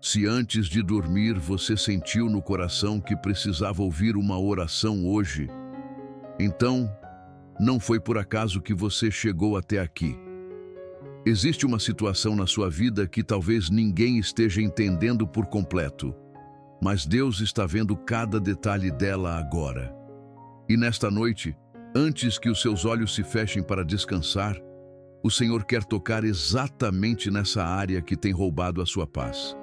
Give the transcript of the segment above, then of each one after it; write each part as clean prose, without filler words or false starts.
Se antes de dormir você sentiu no coração que precisava ouvir uma oração hoje, então não foi por acaso que você chegou até aqui. Existe uma situação na sua vida que talvez ninguém esteja entendendo por completo, mas Deus está vendo cada detalhe dela agora. E nesta noite, antes que os seus olhos se fechem para descansar, o Senhor quer tocar exatamente nessa área que tem roubado a sua paz,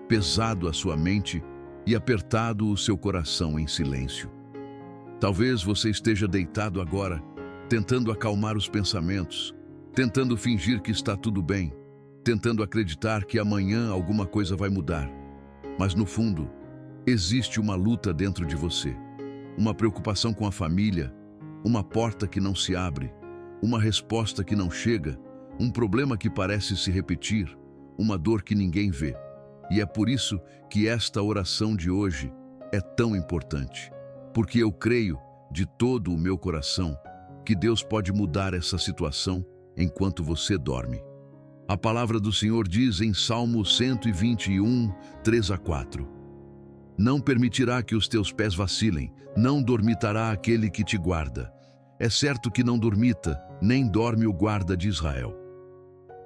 pesado a sua mente e apertado o seu coração em silêncio. Talvez você esteja deitado agora, tentando acalmar os pensamentos, tentando fingir que está tudo bem, tentando acreditar que amanhã alguma coisa vai mudar. Mas no fundo, existe uma luta dentro de você, uma preocupação com a família, uma porta que não se abre, uma resposta que não chega, um problema que parece se repetir, uma dor que ninguém vê. E é por isso que esta oração de hoje é tão importante, porque eu creio de todo o meu coração que Deus pode mudar essa situação enquanto você dorme. A palavra do Senhor diz em Salmo 121, 3 a 4: Não permitirá que os teus pés vacilem, não dormitará aquele que te guarda. É certo que não dormita, nem dorme o guarda de Israel.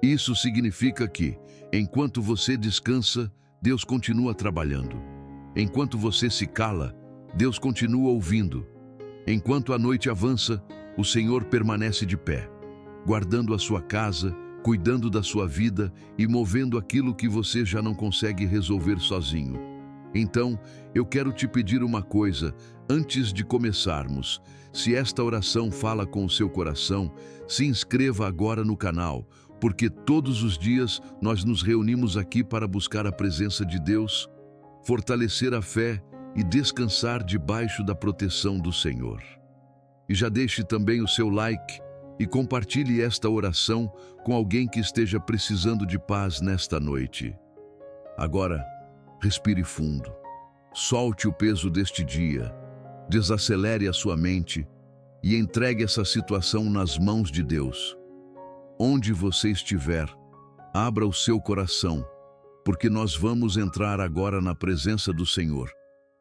Isso significa que, enquanto você descansa, Deus continua trabalhando. Enquanto você se cala, Deus continua ouvindo. Enquanto a noite avança, o Senhor permanece de pé, guardando a sua casa, cuidando da sua vida e movendo aquilo que você já não consegue resolver sozinho. Então, eu quero te pedir uma coisa, antes de começarmos. Se esta oração fala com o seu coração, se inscreva agora no canal, porque todos os dias nós nos reunimos aqui para buscar a presença de Deus, fortalecer a fé e descansar debaixo da proteção do Senhor. E já deixe também o seu like e compartilhe esta oração com alguém que esteja precisando de paz nesta noite. Agora, respire fundo, solte o peso deste dia, desacelere a sua mente e entregue essa situação nas mãos de Deus. Onde você estiver, abra o seu coração, porque nós vamos entrar agora na presença do Senhor.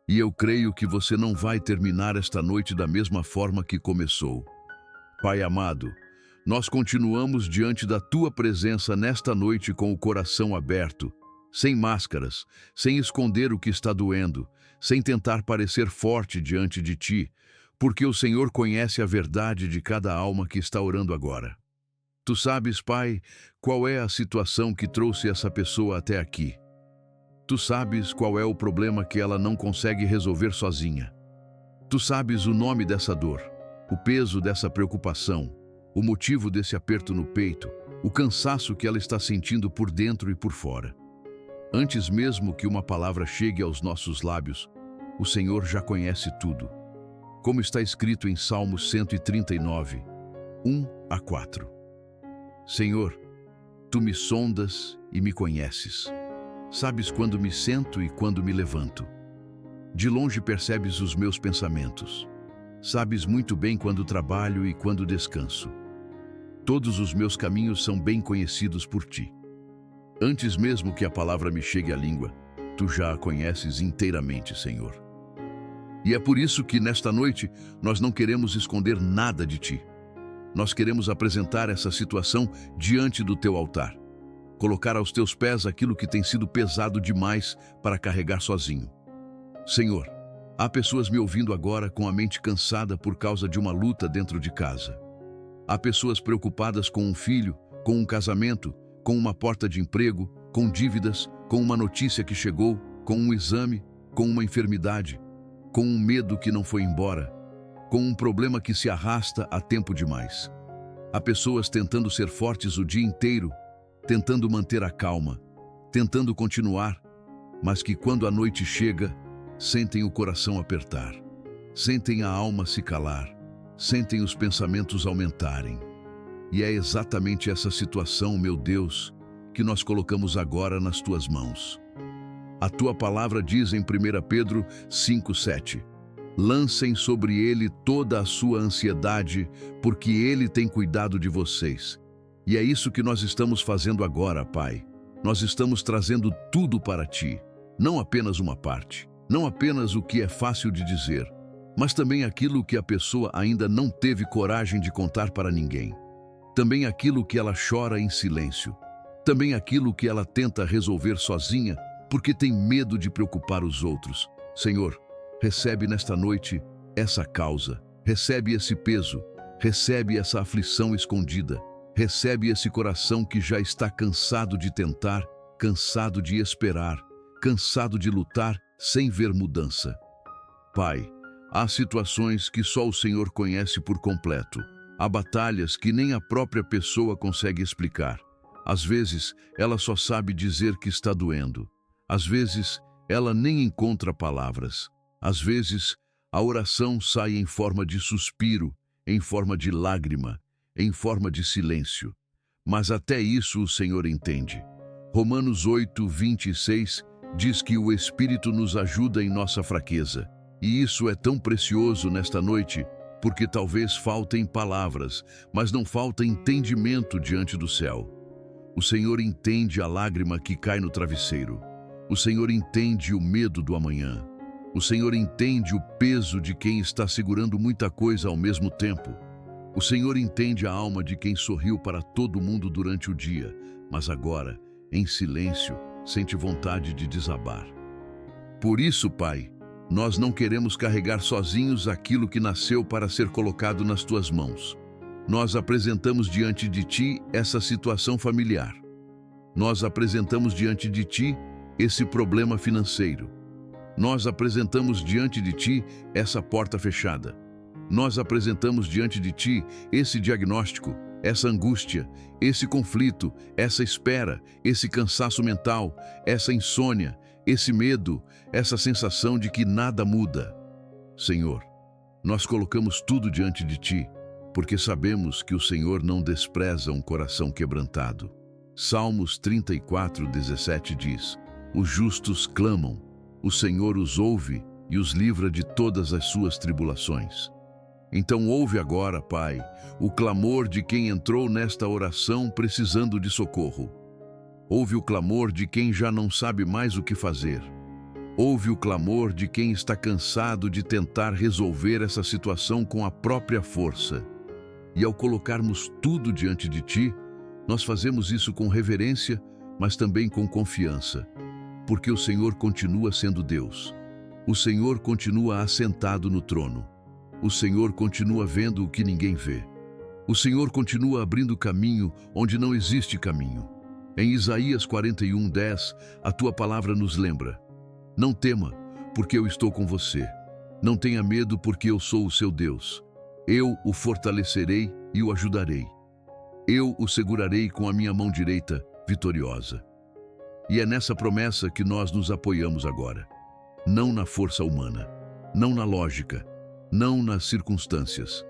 E eu creio que você não vai terminar esta noite da mesma forma que começou. Pai amado, nós continuamos diante da Tua presença nesta noite com o coração aberto, sem máscaras, sem esconder o que está doendo, sem tentar parecer forte diante de Ti, porque o Senhor conhece a verdade de cada alma que está orando agora. Tu sabes, Pai, qual é a situação que trouxe essa pessoa até aqui. Tu sabes qual é o problema que ela não consegue resolver sozinha. Tu sabes o nome dessa dor, o peso dessa preocupação, o motivo desse aperto no peito, o cansaço que ela está sentindo por dentro e por fora. Antes mesmo que uma palavra chegue aos nossos lábios, o Senhor já conhece tudo. Como está escrito em Salmos 139, 1 a 4. Senhor, Tu me sondas e me conheces. Sabes quando me sento e quando me levanto. De longe percebes os meus pensamentos. Sabes muito bem quando trabalho e quando descanso. Todos os meus caminhos são bem conhecidos por Ti. Antes mesmo que a palavra me chegue à língua, Tu já a conheces inteiramente, Senhor. E é por isso que, nesta noite, nós não queremos esconder nada de Ti. Nós queremos apresentar essa situação diante do Teu altar. Colocar aos Teus pés aquilo que tem sido pesado demais para carregar sozinho. Senhor, há pessoas me ouvindo agora com a mente cansada por causa de uma luta dentro de casa. Há pessoas preocupadas com um filho, com um casamento, com uma porta de emprego, com dívidas, com uma notícia que chegou, com um exame, com uma enfermidade, com um medo que não foi embora, com um problema que se arrasta há tempo demais. Há pessoas tentando ser fortes o dia inteiro, tentando manter a calma, tentando continuar, mas que quando a noite chega, sentem o coração apertar, sentem a alma se calar, sentem os pensamentos aumentarem. E é exatamente essa situação, meu Deus, que nós colocamos agora nas Tuas mãos. A Tua palavra diz em 1 Pedro 5,7: Lancem sobre Ele toda a sua ansiedade, porque Ele tem cuidado de vocês. E é isso que nós estamos fazendo agora, Pai. Nós estamos trazendo tudo para Ti, não apenas uma parte, não apenas o que é fácil de dizer, mas também aquilo que a pessoa ainda não teve coragem de contar para ninguém. Também aquilo que ela chora em silêncio. Também aquilo que ela tenta resolver sozinha porque tem medo de preocupar os outros. Senhor, recebe nesta noite essa causa, recebe esse peso, recebe essa aflição escondida, recebe esse coração que já está cansado de tentar, cansado de esperar, cansado de lutar sem ver mudança. Pai, há situações que só o Senhor conhece por completo. Há batalhas que nem a própria pessoa consegue explicar. Às vezes, ela só sabe dizer que está doendo. Às vezes, ela nem encontra palavras. Às vezes, a oração sai em forma de suspiro, em forma de lágrima, em forma de silêncio. Mas até isso o Senhor entende. Romanos 8, 26 diz que o Espírito nos ajuda em nossa fraqueza. E isso é tão precioso nesta noite, porque talvez faltem palavras, mas não falta entendimento diante do céu. O Senhor entende a lágrima que cai no travesseiro. O Senhor entende o medo do amanhã. O Senhor entende o peso de quem está segurando muita coisa ao mesmo tempo. O Senhor entende a alma de quem sorriu para todo mundo durante o dia, mas agora, em silêncio, sente vontade de desabar. Por isso, Pai, nós não queremos carregar sozinhos aquilo que nasceu para ser colocado nas Tuas mãos. Nós apresentamos diante de Ti essa situação familiar. Nós apresentamos diante de Ti esse problema financeiro. Nós apresentamos diante de Ti essa porta fechada. Nós apresentamos diante de Ti esse diagnóstico, essa angústia, esse conflito, essa espera, esse cansaço mental, essa insônia, esse medo, essa sensação de que nada muda. Senhor, nós colocamos tudo diante de Ti, porque sabemos que o Senhor não despreza um coração quebrantado. Salmos 34, 17 diz: os justos clamam, o Senhor os ouve e os livra de todas as suas tribulações. Então ouve agora, Pai, o clamor de quem entrou nesta oração precisando de socorro. Ouve o clamor de quem já não sabe mais o que fazer. Ouve o clamor de quem está cansado de tentar resolver essa situação com a própria força. E ao colocarmos tudo diante de Ti, nós fazemos isso com reverência, mas também com confiança, porque o Senhor continua sendo Deus. O Senhor continua assentado no trono. O Senhor continua vendo o que ninguém vê. O Senhor continua abrindo caminho onde não existe caminho. Em Isaías 41:10, a Tua palavra nos lembra: não tema, porque eu estou com você. Não tenha medo, porque eu sou o seu Deus. Eu o fortalecerei e o ajudarei. Eu o segurarei com a minha mão direita, vitoriosa. E é nessa promessa que nós nos apoiamos agora. Não na força humana, não na lógica, não nas circunstâncias,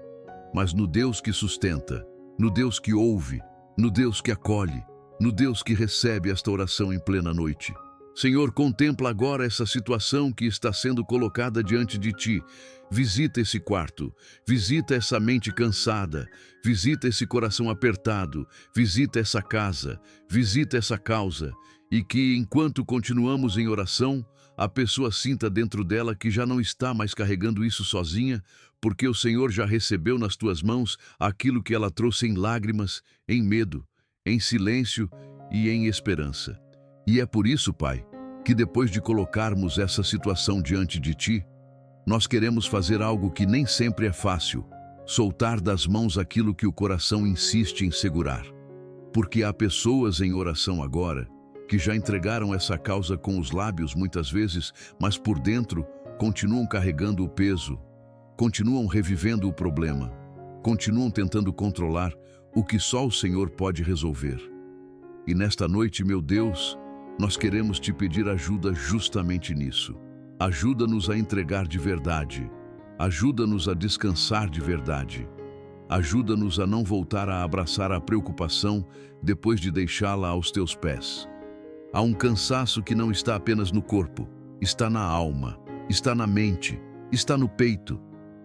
mas no Deus que sustenta, no Deus que ouve, no Deus que acolhe, no Deus que recebe esta oração em plena noite. Senhor, contempla agora essa situação que está sendo colocada diante de Ti. Visita esse quarto, visita essa mente cansada, visita esse coração apertado, visita essa casa, visita essa causa, e que, enquanto continuamos em oração, a pessoa sinta dentro dela que já não está mais carregando isso sozinha, porque o Senhor já recebeu nas Tuas mãos aquilo que ela trouxe em lágrimas, em medo, em silêncio e em esperança. E é por isso, Pai, que depois de colocarmos essa situação diante de Ti, nós queremos fazer algo que nem sempre é fácil: soltar das mãos aquilo que o coração insiste em segurar. Porque há pessoas em oração agora que já entregaram essa causa com os lábios muitas vezes, mas por dentro continuam carregando o peso, continuam revivendo o problema, continuam tentando controlar o que só o Senhor pode resolver. E nesta noite, meu Deus, nós queremos Te pedir ajuda justamente nisso. Ajuda-nos a entregar de verdade. Ajuda-nos a descansar de verdade. Ajuda-nos a não voltar a abraçar a preocupação depois de deixá-la aos Teus pés. Há um cansaço que não está apenas no corpo, está na alma, está na mente, está no peito.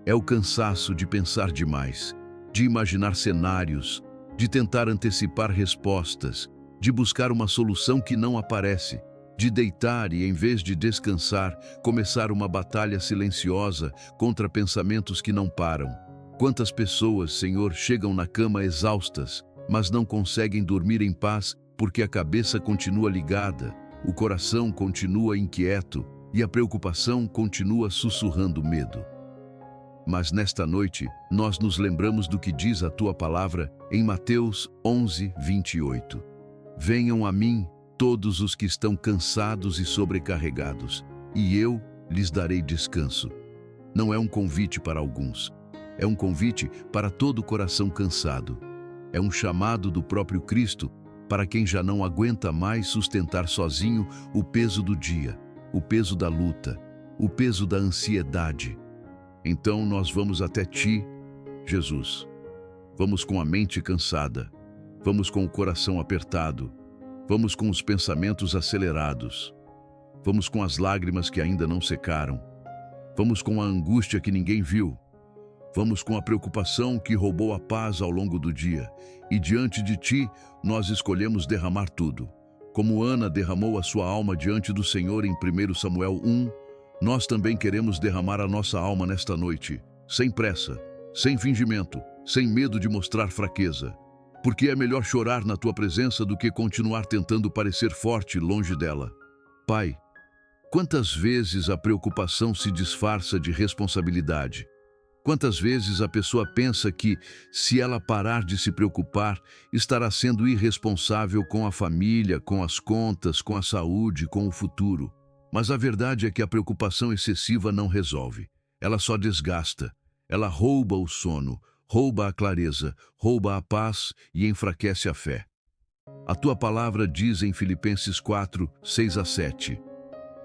É o cansaço de pensar demais, de imaginar cenários, de tentar antecipar respostas, de buscar uma solução que não aparece, de deitar e, em vez de descansar, começar uma batalha silenciosa contra pensamentos que não param. Quantas pessoas, Senhor, chegam na cama exaustas, mas não conseguem dormir em paz porque a cabeça continua ligada, o coração continua inquieto e a preocupação continua sussurrando medo. Mas nesta noite, nós nos lembramos do que diz a Tua palavra em Mateus 11, 28. Venham a mim todos os que estão cansados e sobrecarregados, e eu lhes darei descanso. Não é um convite para alguns, é um convite para todo o coração cansado. É um chamado do próprio Cristo para quem já não aguenta mais sustentar sozinho o peso do dia, o peso da luta, o peso da ansiedade. Então nós vamos até Ti, Jesus. Vamos com a mente cansada, vamos com o coração apertado, vamos com os pensamentos acelerados, vamos com as lágrimas que ainda não secaram, vamos com a angústia que ninguém viu, vamos com a preocupação que roubou a paz ao longo do dia, e diante de Ti nós escolhemos derramar tudo. Como Ana derramou a sua alma diante do Senhor em 1 Samuel 1, nós também queremos derramar a nossa alma nesta noite, sem pressa, sem fingimento, sem medo de mostrar fraqueza, porque é melhor chorar na Tua presença do que continuar tentando parecer forte longe dela. Pai, quantas vezes a preocupação se disfarça de responsabilidade? Quantas vezes a pessoa pensa que, se ela parar de se preocupar, estará sendo irresponsável com a família, com as contas, com a saúde, com o futuro? Mas a verdade é que a preocupação excessiva não resolve. Ela só desgasta. Ela rouba o sono, rouba a clareza, rouba a paz e enfraquece a fé. A Tua palavra diz em Filipenses 4, 6 a 7: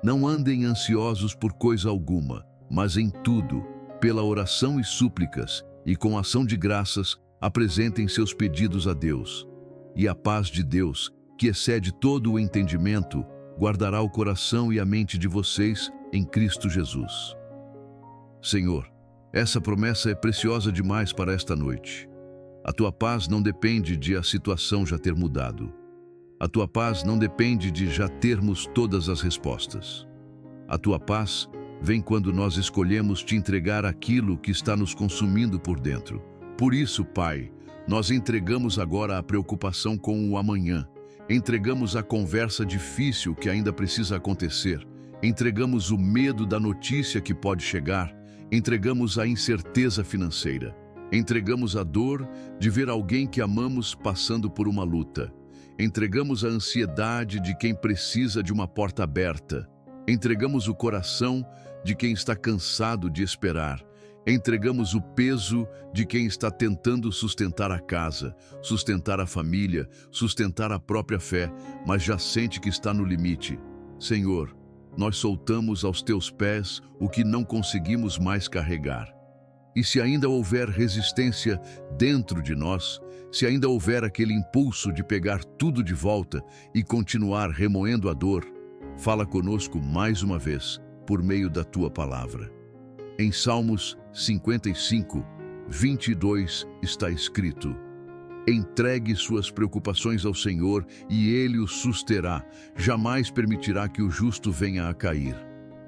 Não andem ansiosos por coisa alguma, mas em tudo, pela oração e súplicas, e com ação de graças, apresentem seus pedidos a Deus. E a paz de Deus, que excede todo o entendimento, guardará o coração e a mente de vocês em Cristo Jesus. Senhor, essa promessa é preciosa demais para esta noite. A Tua paz não depende de a situação já ter mudado. A Tua paz não depende de já termos todas as respostas. A Tua paz vem quando nós escolhemos Te entregar aquilo que está nos consumindo por dentro. Por isso, Pai, nós entregamos agora a preocupação com o amanhã. Entregamos a conversa difícil que ainda precisa acontecer. Entregamos o medo da notícia que pode chegar. Entregamos a incerteza financeira. Entregamos a dor de ver alguém que amamos passando por uma luta. Entregamos a ansiedade de quem precisa de uma porta aberta. Entregamos o coração de quem está cansado de esperar. Entregamos o peso de quem está tentando sustentar a casa, sustentar a família, sustentar a própria fé, mas já sente que está no limite. Senhor, nós soltamos aos Teus pés o que não conseguimos mais carregar. E se ainda houver resistência dentro de nós, se ainda houver aquele impulso de pegar tudo de volta e continuar remoendo a dor, fala conosco mais uma vez, por meio da Tua palavra. Em Salmos 55, 22 está escrito: Entregue suas preocupações ao Senhor e Ele o susterá, jamais permitirá que o justo venha a cair.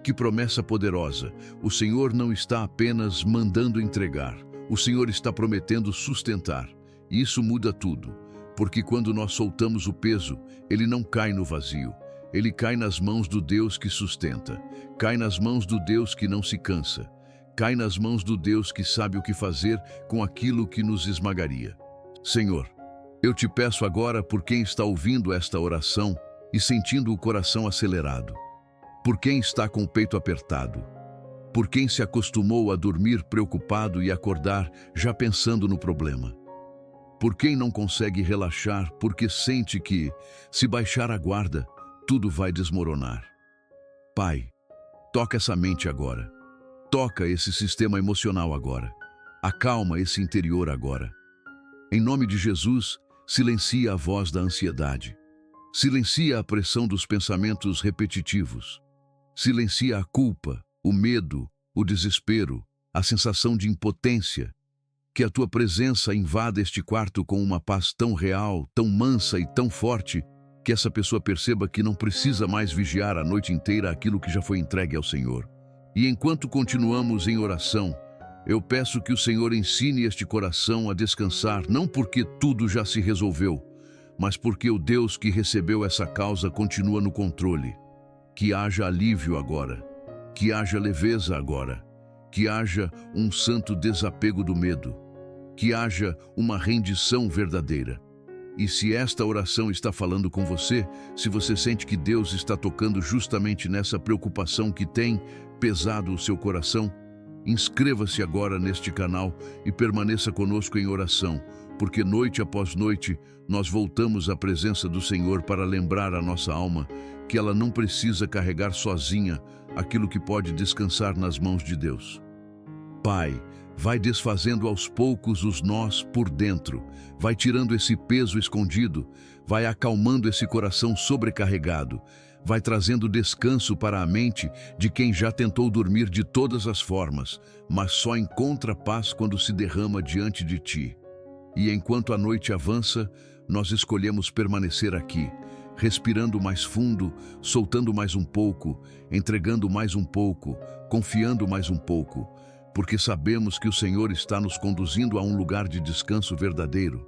Que promessa poderosa! O Senhor não está apenas mandando entregar, o Senhor está prometendo sustentar. E isso muda tudo, porque quando nós soltamos o peso, ele não cai no vazio. Ele cai nas mãos do Deus que sustenta, cai nas mãos do Deus que não se cansa, cai nas mãos do Deus que sabe o que fazer com aquilo que nos esmagaria. Senhor, eu Te peço agora por quem está ouvindo esta oração e sentindo o coração acelerado, por quem está com o peito apertado, por quem se acostumou a dormir preocupado e acordar já pensando no problema, por quem não consegue relaxar porque sente que, se baixar a guarda, tudo vai desmoronar. Pai, toca essa mente agora. Toca esse sistema emocional agora. Acalma esse interior agora. Em nome de Jesus, silencia a voz da ansiedade. Silencia a pressão dos pensamentos repetitivos. Silencia a culpa, o medo, o desespero, a sensação de impotência. Que a Tua presença invada este quarto com uma paz tão real, tão mansa e tão forte, Que essa pessoa perceba que não precisa mais vigiar a noite inteira aquilo que já foi entregue ao Senhor. E enquanto continuamos em oração, eu peço que o Senhor ensine este coração a descansar, não porque tudo já se resolveu, mas porque o Deus que recebeu essa causa continua no controle. Que haja alívio agora, que haja leveza agora, que haja um santo desapego do medo, que haja uma rendição verdadeira. E se esta oração está falando com você, se você sente que Deus está tocando justamente nessa preocupação que tem pesado o seu coração, inscreva-se agora neste canal e permaneça conosco em oração, porque noite após noite nós voltamos à presença do Senhor para lembrar a nossa alma que ela não precisa carregar sozinha aquilo que pode descansar nas mãos de Deus. Pai, vai desfazendo aos poucos os nós por dentro, vai tirando esse peso escondido, vai acalmando esse coração sobrecarregado, vai trazendo descanso para a mente de quem já tentou dormir de todas as formas, mas só encontra paz quando se derrama diante de Ti. E enquanto a noite avança, nós escolhemos permanecer aqui, respirando mais fundo, soltando mais um pouco, entregando mais um pouco, confiando mais um pouco, porque sabemos que o Senhor está nos conduzindo a um lugar de descanso verdadeiro.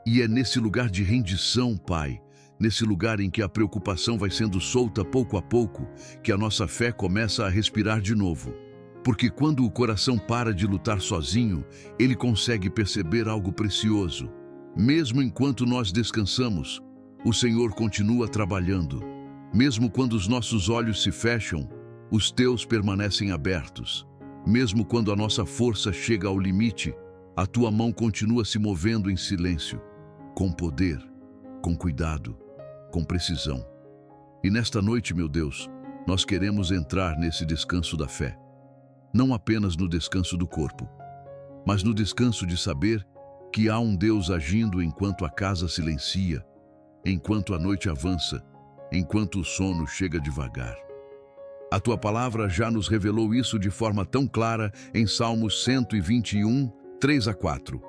E é nesse lugar de rendição, Pai, nesse lugar em que a preocupação vai sendo solta pouco a pouco, que a nossa fé começa a respirar de novo. Porque quando o coração para de lutar sozinho, ele consegue perceber algo precioso. Mesmo enquanto nós descansamos, o Senhor continua trabalhando. Mesmo quando os nossos olhos se fecham, os teus permanecem abertos. Mesmo quando a nossa força chega ao limite, a tua mão continua se movendo em silêncio, com poder, com cuidado, com precisão. E nesta noite, meu Deus, nós queremos entrar nesse descanso da fé. Não apenas no descanso do corpo, mas no descanso de saber que há um Deus agindo enquanto a casa silencia, enquanto a noite avança, enquanto o sono chega devagar. A Tua palavra já nos revelou isso de forma tão clara em Salmos 121, 3-4.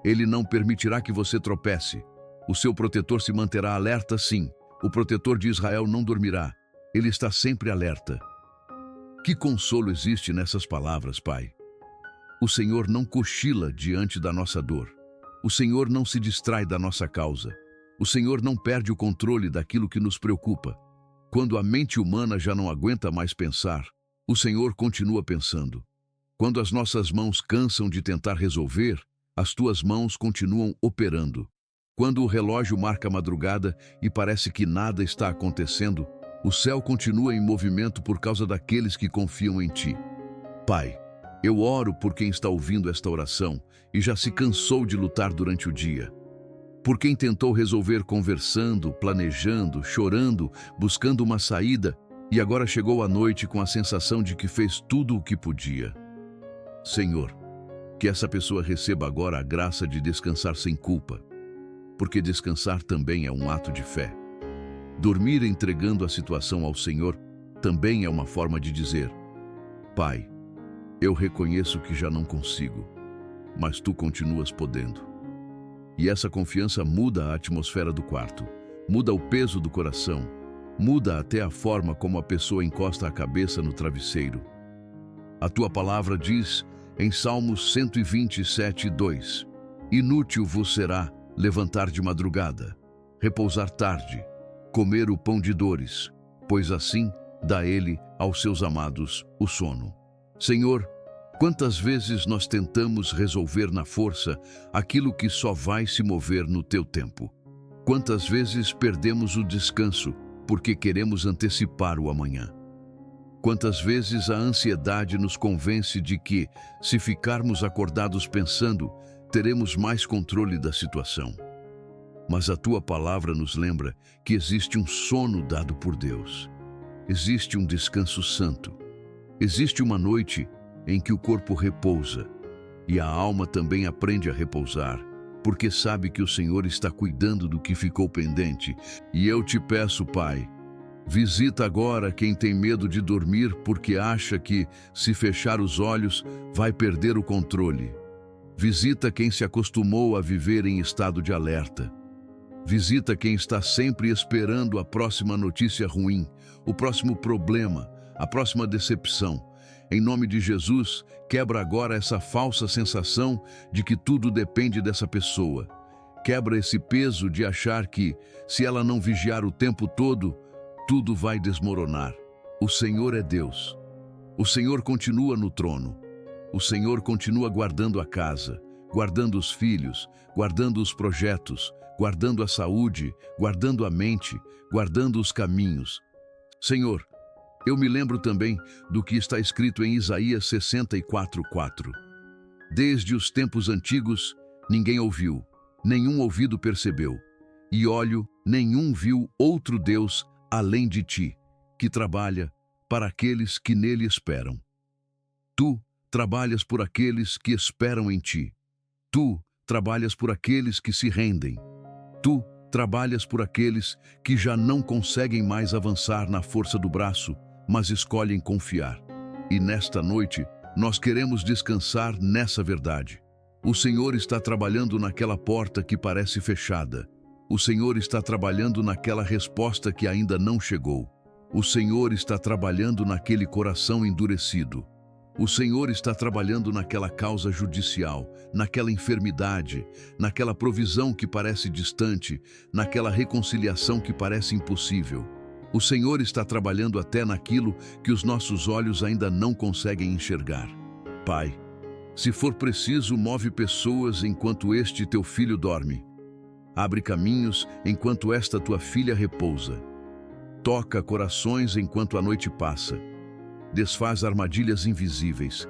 Ele não permitirá que você tropece. O seu protetor se manterá alerta, sim. O protetor de Israel não dormirá. Ele está sempre alerta. Que consolo existe nessas palavras, Pai? O Senhor não cochila diante da nossa dor. O Senhor não se distrai da nossa causa. O Senhor não perde o controle daquilo que nos preocupa. Quando a mente humana já não aguenta mais pensar, o Senhor continua pensando. Quando as nossas mãos cansam de tentar resolver, as tuas mãos continuam operando. Quando o relógio marca a madrugada e parece que nada está acontecendo, o céu continua em movimento por causa daqueles que confiam em Ti. Pai, eu oro por quem está ouvindo esta oração e já se cansou de lutar durante o dia. Por quem tentou resolver conversando, planejando, chorando, buscando uma saída e agora chegou à noite com a sensação de que fez tudo o que podia. Senhor, que essa pessoa receba agora a graça de descansar sem culpa, porque descansar também é um ato de fé. Dormir entregando a situação ao Senhor também é uma forma de dizer: Pai, eu reconheço que já não consigo, mas Tu continuas podendo. E essa confiança muda a atmosfera do quarto, muda o peso do coração, muda até a forma como a pessoa encosta a cabeça no travesseiro. A Tua palavra diz em Salmos 127, 2: Inútil vos será levantar de madrugada, repousar tarde, comer o pão de dores, pois assim dá Ele aos seus amados o sono. Senhor, quantas vezes nós tentamos resolver na força aquilo que só vai se mover no Teu tempo? Quantas vezes perdemos o descanso porque queremos antecipar o amanhã? Quantas vezes a ansiedade nos convence de que, se ficarmos acordados pensando, teremos mais controle da situação? Mas a Tua palavra nos lembra que existe um sono dado por Deus. Existe um descanso santo. Existe uma noite em que o corpo repousa, e a alma também aprende a repousar, porque sabe que o Senhor está cuidando do que ficou pendente. E eu te peço, Pai, visita agora quem tem medo de dormir porque acha que, se fechar os olhos, vai perder o controle. Visita quem se acostumou a viver em estado de alerta. Visita quem está sempre esperando a próxima notícia ruim, o próximo problema, a próxima decepção. Em nome de Jesus, quebra agora essa falsa sensação de que tudo depende dessa pessoa. Quebra esse peso de achar que, se ela não vigiar o tempo todo, tudo vai desmoronar. O Senhor é Deus. O Senhor continua no trono. O Senhor continua guardando a casa, guardando os filhos, guardando os projetos, guardando a saúde, guardando a mente, guardando os caminhos. Senhor, eu me lembro também do que está escrito em Isaías 64:4. Desde os tempos antigos, ninguém ouviu, nenhum ouvido percebeu, e olho, nenhum viu outro Deus além de ti, que trabalha para aqueles que nele esperam. Tu trabalhas por aqueles que esperam em ti. Tu trabalhas por aqueles que se rendem. Tu trabalhas por aqueles que já não conseguem mais avançar na força do braço, mas escolhem confiar. E nesta noite, nós queremos descansar nessa verdade. O Senhor está trabalhando naquela porta que parece fechada. O Senhor está trabalhando naquela resposta que ainda não chegou. O Senhor está trabalhando naquele coração endurecido. O Senhor está trabalhando naquela causa judicial, naquela enfermidade, naquela provisão que parece distante, naquela reconciliação que parece impossível. O Senhor está trabalhando até naquilo que os nossos olhos ainda não conseguem enxergar. Pai, se for preciso, move pessoas enquanto este teu filho dorme. Abre caminhos enquanto esta tua filha repousa. Toca corações enquanto a noite passa. Desfaz armadilhas invisíveis.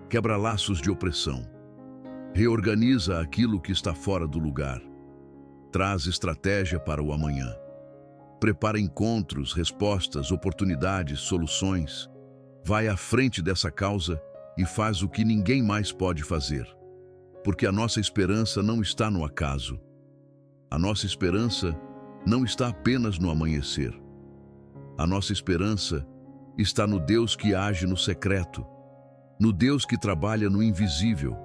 Quebra laços de opressão. Reorganiza aquilo que está fora do lugar. Traz estratégia para o amanhã. Prepara encontros, respostas, oportunidades, soluções. Vai à frente dessa causa e faz o que ninguém mais pode fazer. Porque a nossa esperança não está no acaso. A nossa esperança não está apenas no amanhecer. A nossa esperança está no Deus que age no secreto, no Deus que trabalha no invisível,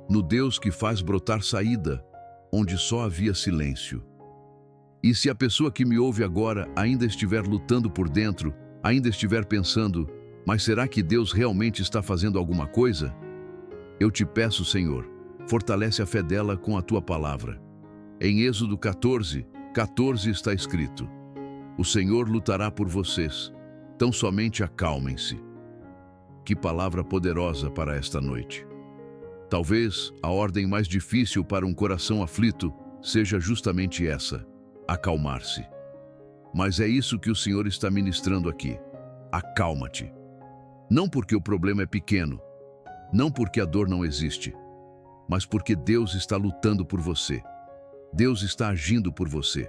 no Deus que faz brotar saída onde só havia silêncio. E se a pessoa que me ouve agora ainda estiver lutando por dentro, ainda estiver pensando, mas será que Deus realmente está fazendo alguma coisa? Eu te peço, Senhor, fortalece a fé dela com a tua palavra. Em Êxodo 14:14 está escrito: o Senhor lutará por vocês, tão somente acalmem-se. Que palavra poderosa para esta noite. Talvez a ordem mais difícil para um coração aflito seja justamente essa: acalmar-se. Mas é isso que o Senhor está ministrando aqui. Acalma-te. Não porque o problema é pequeno, não porque a dor não existe, mas porque Deus está lutando por você. Deus está agindo por você.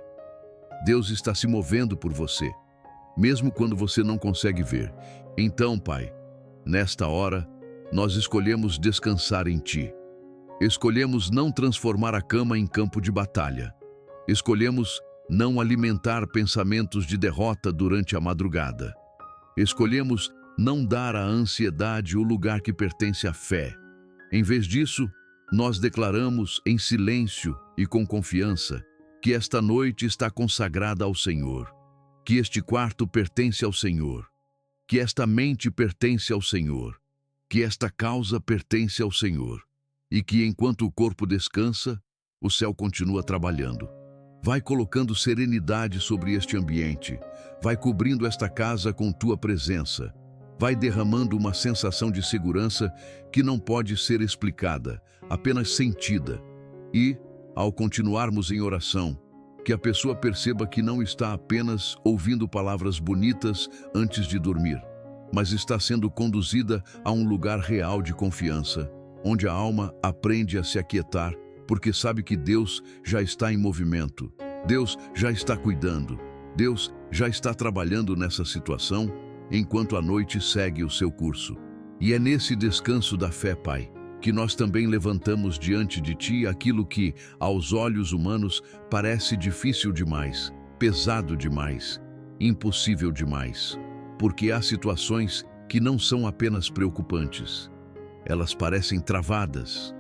Deus está se movendo por você, mesmo quando você não consegue ver. Então, Pai, nesta hora, nós escolhemos descansar em Ti. Escolhemos não transformar a cama em campo de batalha. Escolhemos não alimentar pensamentos de derrota durante a madrugada. Escolhemos não dar à ansiedade o lugar que pertence à fé. Em vez disso, nós declaramos em silêncio e com confiança que esta noite está consagrada ao Senhor, que este quarto pertence ao Senhor, que esta mente pertence ao Senhor, que esta causa pertence ao Senhor, e que enquanto o corpo descansa, o céu continua trabalhando. Vai colocando serenidade sobre este ambiente, vai cobrindo esta casa com tua presença, vai derramando uma sensação de segurança que não pode ser explicada, apenas sentida. E, ao continuarmos em oração, que a pessoa perceba que não está apenas ouvindo palavras bonitas antes de dormir, mas está sendo conduzida a um lugar real de confiança, onde a alma aprende a se aquietar, porque sabe que Deus já está em movimento, Deus já está cuidando, Deus já está trabalhando nessa situação, enquanto a noite segue o seu curso. E é nesse descanso da fé, Pai, que nós também levantamos diante de Ti aquilo que, aos olhos humanos, parece difícil demais, pesado demais, impossível demais. Porque há situações que não são apenas preocupantes. Elas parecem travadas,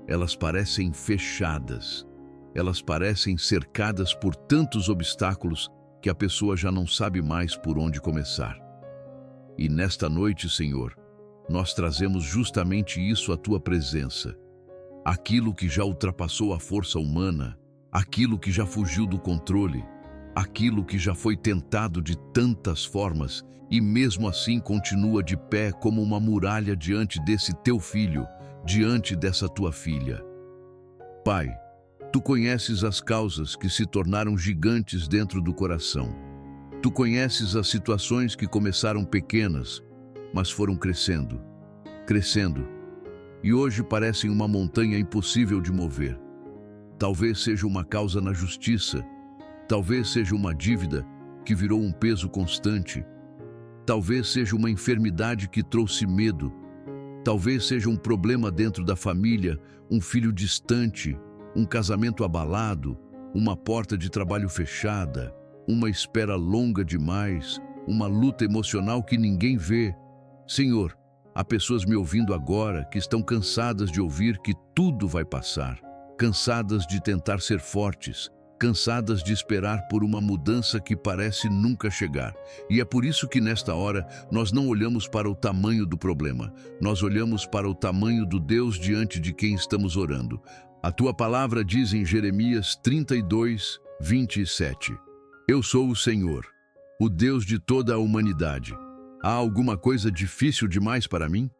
elas parecem fechadas, Elas parecem cercadas por tantos obstáculos que a pessoa já não sabe mais por onde começar. E nesta noite, Senhor, nós trazemos justamente isso à Tua presença. Aquilo que já ultrapassou a força humana, aquilo que já fugiu do controle, aquilo que já foi tentado de tantas formas e mesmo assim continua de pé como uma muralha diante desse Teu filho, diante dessa Tua filha. Pai, Tu conheces as causas que se tornaram gigantes dentro do coração. Tu conheces as situações que começaram pequenas, mas foram crescendo, e hoje parecem uma montanha impossível de mover. Talvez seja uma causa na justiça, talvez seja uma dívida que virou um peso constante, talvez seja uma enfermidade que trouxe medo, talvez seja um problema dentro da família, um filho distante, um casamento abalado, uma porta de trabalho fechada, uma espera longa demais, uma luta emocional que ninguém vê. Senhor, há pessoas me ouvindo agora que estão cansadas de ouvir que tudo vai passar, cansadas de tentar ser fortes, cansadas de esperar por uma mudança que parece nunca chegar. E é por isso que nesta hora nós não olhamos para o tamanho do problema, nós olhamos para o tamanho do Deus diante de quem estamos orando. A Tua palavra diz em Jeremias 32, 27, Eu sou o Senhor, o Deus de toda a humanidade. Há alguma coisa difícil demais para mim?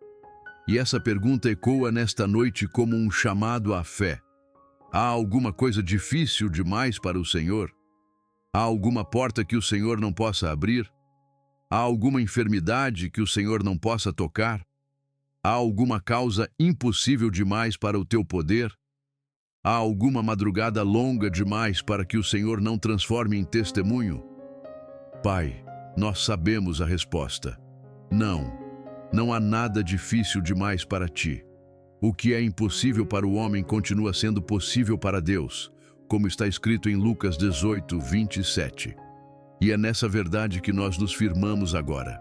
E essa pergunta ecoa nesta noite como um chamado à fé. Há alguma coisa difícil demais para o Senhor? Há alguma porta que o Senhor não possa abrir? Há alguma enfermidade que o Senhor não possa tocar? Há alguma causa impossível demais para o Teu poder? Há alguma madrugada longa demais para que o Senhor não transforme em testemunho? Pai, nós sabemos a resposta. Não há nada difícil demais para Ti. O que é impossível para o homem continua sendo possível para Deus, como está escrito em Lucas 18, 27. E é nessa verdade que nós nos firmamos agora.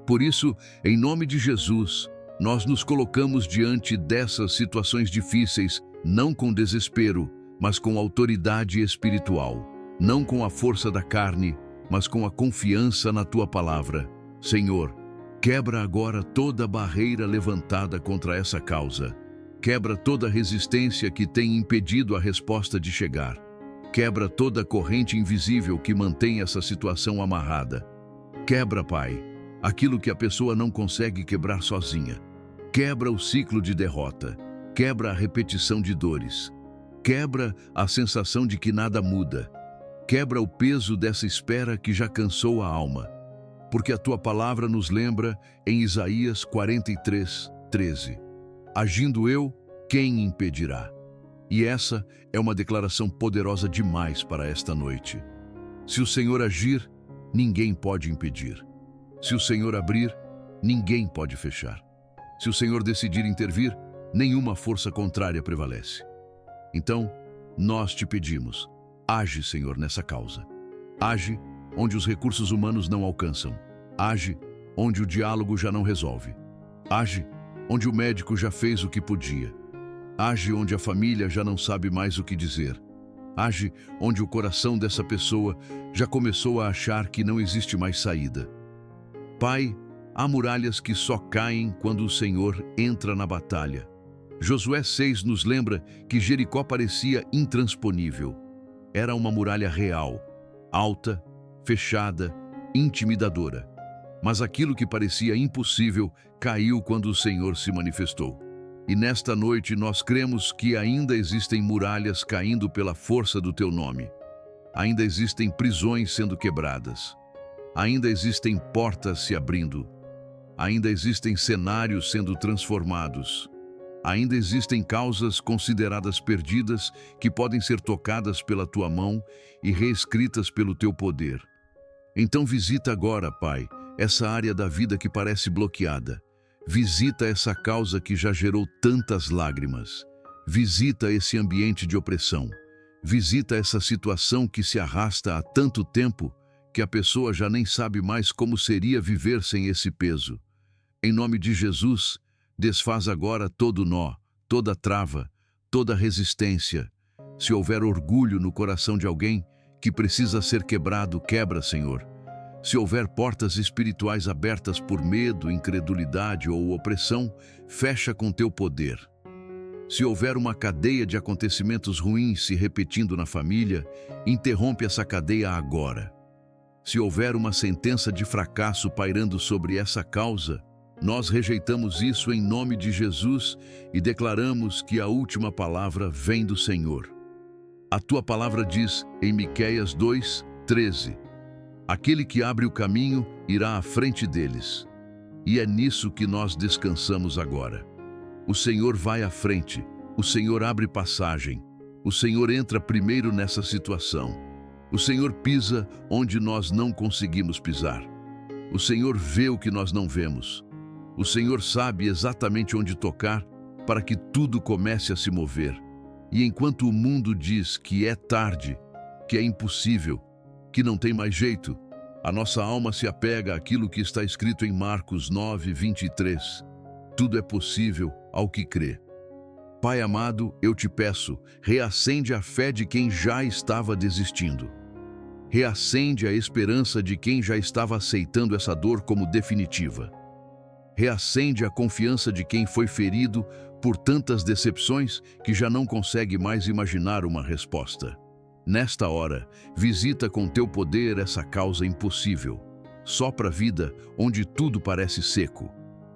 Por isso, em nome de Jesus, nós nos colocamos diante dessas situações difíceis, não com desespero, mas com autoridade espiritual, não com a força da carne, mas com a confiança na Tua palavra. Senhor, quebra agora toda barreira levantada contra essa causa. Quebra toda resistência que tem impedido a resposta de chegar. Quebra toda corrente invisível que mantém essa situação amarrada. Quebra, Pai, aquilo que a pessoa não consegue quebrar sozinha. Quebra o ciclo de derrota. Quebra a repetição de dores. Quebra a sensação de que nada muda. Quebra o peso dessa espera que já cansou a alma. Porque a Tua palavra nos lembra em Isaías 43, 13. Agindo eu, quem impedirá? E essa é uma declaração poderosa demais para esta noite. Se o Senhor agir, ninguém pode impedir. Se o Senhor abrir, ninguém pode fechar. Se o Senhor decidir intervir, nenhuma força contrária prevalece. Então, nós Te pedimos, age, Senhor, nessa causa. Age onde os recursos humanos não alcançam. Age onde o diálogo já não resolve. Age onde o médico já fez o que podia. Age onde a família já não sabe mais o que dizer. Age onde o coração dessa pessoa já começou a achar que não existe mais saída. Pai, há muralhas que só caem quando o Senhor entra na batalha. Josué 6 nos lembra que Jericó parecia intransponível. Era uma muralha real, alta, fechada, intimidadora. Mas aquilo que parecia impossível caiu quando o Senhor se manifestou. E nesta noite nós cremos que ainda existem muralhas caindo pela força do Teu nome. Ainda existem prisões sendo quebradas. Ainda existem portas se abrindo. Ainda existem cenários sendo transformados. Ainda existem causas consideradas perdidas que podem ser tocadas pela Tua mão e reescritas pelo Teu poder. Então visita agora, Pai, essa área da vida que parece bloqueada. Visita essa causa que já gerou tantas lágrimas. Visita esse ambiente de opressão. Visita essa situação que se arrasta há tanto tempo que a pessoa já nem sabe mais como seria viver sem esse peso. Em nome de Jesus, desfaz agora todo nó, toda trava, toda resistência. Se houver orgulho no coração de alguém que precisa ser quebrado, quebra, Senhor. Se houver portas espirituais abertas por medo, incredulidade ou opressão, fecha com teu poder. Se houver uma cadeia de acontecimentos ruins se repetindo na família, interrompe essa cadeia agora. Se houver uma sentença de fracasso pairando sobre essa causa, nós rejeitamos isso em nome de Jesus e declaramos que a última palavra vem do Senhor. A tua palavra diz em Miqueias 2:13, aquele que abre o caminho irá à frente deles. E é nisso que nós descansamos agora. O Senhor vai à frente, o Senhor abre passagem, o Senhor entra primeiro nessa situação. O Senhor pisa onde nós não conseguimos pisar. O Senhor vê o que nós não vemos. O Senhor sabe exatamente onde tocar para que tudo comece a se mover. E enquanto o mundo diz que é tarde, que é impossível, que não tem mais jeito, a nossa alma se apega àquilo que está escrito em Marcos 9:23. Tudo é possível ao que crê. Pai amado, eu te peço, reacende a fé de quem já estava desistindo. Reacende a esperança de quem já estava aceitando essa dor como definitiva. Reacende a confiança de quem foi ferido por tantas decepções que já não consegue mais imaginar uma resposta. Nesta hora, visita com teu poder essa causa impossível. Sopra vida onde tudo parece seco.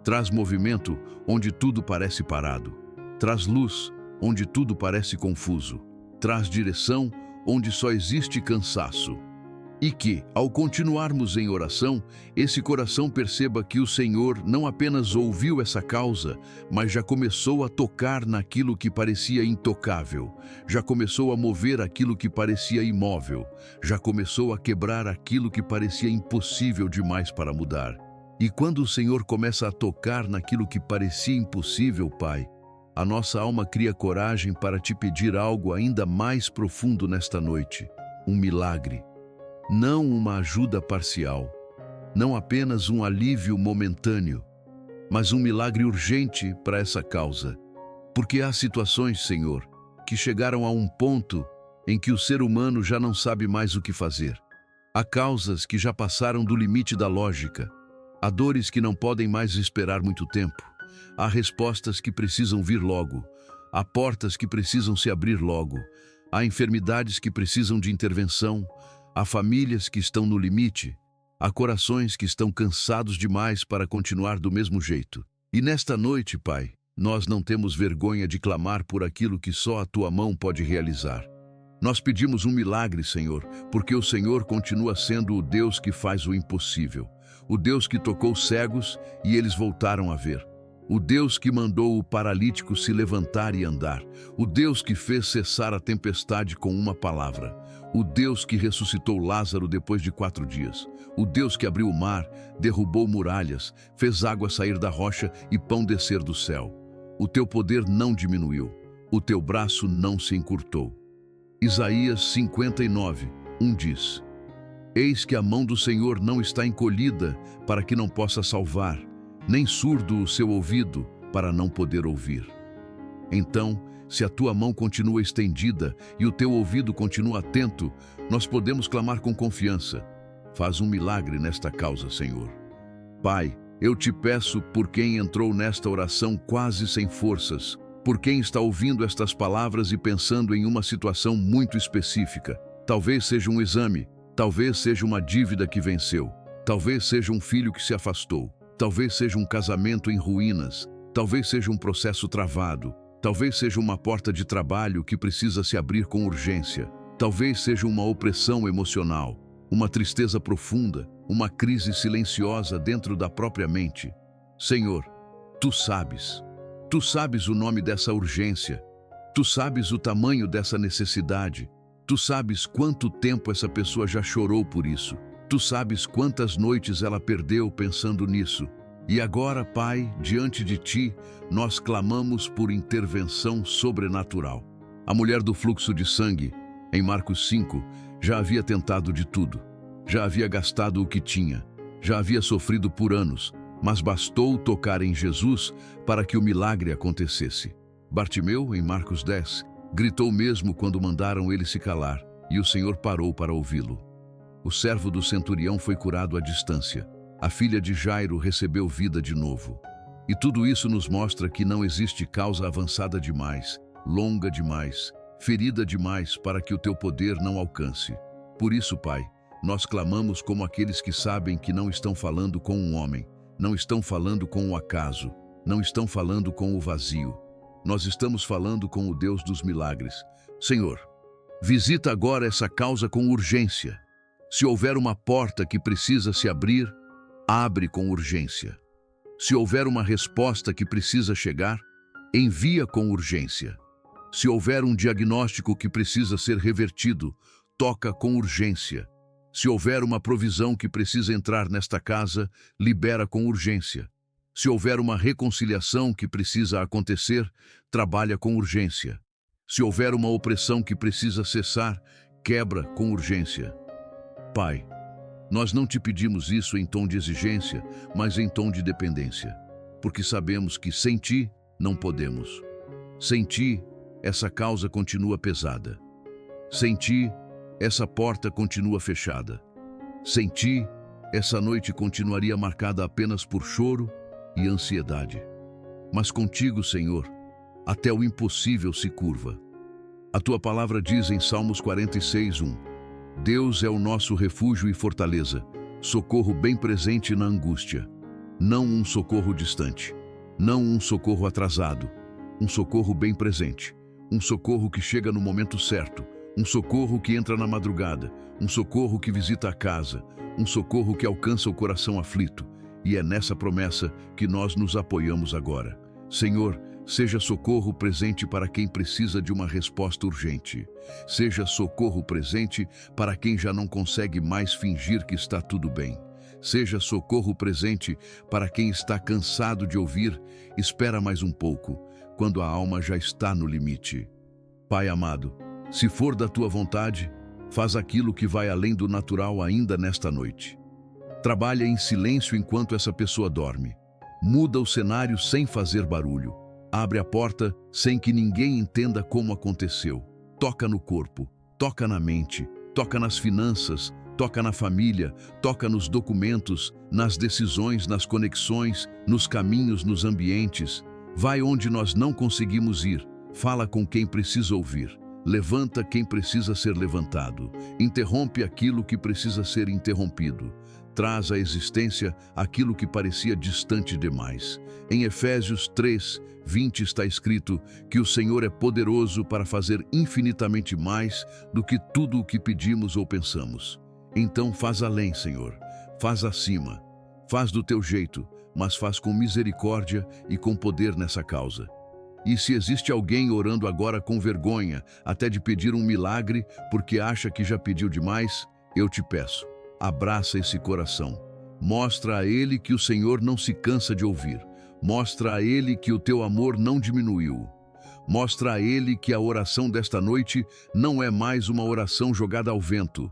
Traz movimento onde tudo parece parado. Traz luz onde tudo parece confuso. Traz direção onde só existe cansaço. E que, ao continuarmos em oração, esse coração perceba que o Senhor não apenas ouviu essa causa, mas já começou a tocar naquilo que parecia intocável, já começou a mover aquilo que parecia imóvel, já começou a quebrar aquilo que parecia impossível demais para mudar. E quando o Senhor começa a tocar naquilo que parecia impossível, Pai, a nossa alma cria coragem para te pedir algo ainda mais profundo nesta noite, um milagre. Não uma ajuda parcial, não apenas um alívio momentâneo, mas um milagre urgente para essa causa. Porque há situações, Senhor, que chegaram a um ponto em que o ser humano já não sabe mais o que fazer. Há causas que já passaram do limite da lógica. Há dores que não podem mais esperar muito tempo. Há respostas que precisam vir logo. Há portas que precisam se abrir logo. Há enfermidades que precisam de intervenção. Há famílias que estão no limite. Há corações que estão cansados demais para continuar do mesmo jeito. E nesta noite, Pai, nós não temos vergonha de clamar por aquilo que só a Tua mão pode realizar. Nós pedimos um milagre, Senhor, porque o Senhor continua sendo o Deus que faz o impossível. O Deus que tocou cegos e eles voltaram a ver. O Deus que mandou o paralítico se levantar e andar. O Deus que fez cessar a tempestade com uma palavra. O Deus que ressuscitou Lázaro depois de 4 dias. O Deus que abriu o mar, derrubou muralhas, fez água sair da rocha e pão descer do céu. O teu poder não diminuiu. O teu braço não se encurtou. Isaías 59:1 diz: Eis que a mão do Senhor não está encolhida para que não possa salvar, nem surdo o seu ouvido para não poder ouvir. Então, se a tua mão continua estendida e o teu ouvido continua atento, nós podemos clamar com confiança. Faz um milagre nesta causa, Senhor. Pai, eu te peço por quem entrou nesta oração quase sem forças, por quem está ouvindo estas palavras e pensando em uma situação muito específica. Talvez seja um exame, talvez seja uma dívida que venceu, talvez seja um filho que se afastou, talvez seja um casamento em ruínas, talvez seja um processo travado, talvez seja uma porta de trabalho que precisa se abrir com urgência, talvez seja uma opressão emocional, uma tristeza profunda, uma crise silenciosa dentro da própria mente. Senhor, Tu sabes o nome dessa urgência, Tu sabes o tamanho dessa necessidade, Tu sabes quanto tempo essa pessoa já chorou por isso, Tu sabes quantas noites ela perdeu pensando nisso. E agora, Pai, diante de Ti, nós clamamos por intervenção sobrenatural. A mulher do fluxo de sangue, em Marcos 5, já havia tentado de tudo. Já havia gastado o que tinha. Já havia sofrido por anos, mas bastou tocar em Jesus para que o milagre acontecesse. Bartimeu, em Marcos 10, Gritou mesmo quando mandaram ele se calar, e o Senhor parou para ouvi-lo. O servo do centurião foi curado à distância. A filha de Jairo recebeu vida de novo. E tudo isso nos mostra que não existe causa avançada demais, longa demais, ferida demais para que o teu poder não alcance. Por isso, Pai, nós clamamos como aqueles que sabem que não estão falando com um homem, não estão falando com o acaso, não estão falando com o vazio. Nós estamos falando com o Deus dos milagres. Senhor, visita agora essa causa com urgência. Se houver uma porta que precisa se abrir, abre com urgência. Se houver uma resposta que precisa chegar, envia com urgência. Se houver um diagnóstico que precisa ser revertido, toca com urgência. Se houver uma provisão que precisa entrar nesta casa, libera com urgência. Se houver uma reconciliação que precisa acontecer, trabalha com urgência. Se houver uma opressão que precisa cessar, quebra com urgência. Pai, nós não te pedimos isso em tom de exigência, mas em tom de dependência, porque sabemos que sem ti não podemos. Sem ti, essa causa continua pesada. Sem ti, essa porta continua fechada. Sem ti, essa noite continuaria marcada apenas por choro e ansiedade. Mas contigo, Senhor, até o impossível se curva. A tua palavra diz em Salmos 46:1: Deus é o nosso refúgio e fortaleza, socorro bem presente na angústia. Não um socorro distante, não um socorro atrasado, um socorro bem presente, um socorro que chega no momento certo, um socorro que entra na madrugada, um socorro que visita a casa, um socorro que alcança o coração aflito. E é nessa promessa que nós nos apoiamos agora. Senhor, seja socorro presente para quem precisa de uma resposta urgente. Seja socorro presente para quem já não consegue mais fingir que está tudo bem. Seja socorro presente para quem está cansado de ouvir, espera mais um pouco, quando a alma já está no limite. Pai amado, se for da tua vontade, faz aquilo que vai além do natural ainda nesta noite. Trabalha em silêncio enquanto essa pessoa dorme. Muda o cenário sem fazer barulho. Abre a porta sem que ninguém entenda como aconteceu. Toca no corpo, toca na mente, toca nas finanças, toca na família, toca nos documentos, nas decisões, nas conexões, nos caminhos, nos ambientes. Vai onde nós não conseguimos ir. Fala com quem precisa ouvir. Levanta quem precisa ser levantado. Interrompe aquilo que precisa ser interrompido. Traz à existência aquilo que parecia distante demais. Em Efésios 3:20 está escrito que o Senhor é poderoso para fazer infinitamente mais do que tudo o que pedimos ou pensamos. Então faz além, Senhor. Faz acima. Faz do teu jeito, mas faz com misericórdia e com poder nessa causa. E se existe alguém orando agora com vergonha, até de pedir um milagre porque acha que já pediu demais, eu te peço. Abraça esse coração. Mostra a ele que o Senhor não se cansa de ouvir. Mostra a ele que o teu amor não diminuiu. Mostra a ele que a oração desta noite não é mais uma oração jogada ao vento.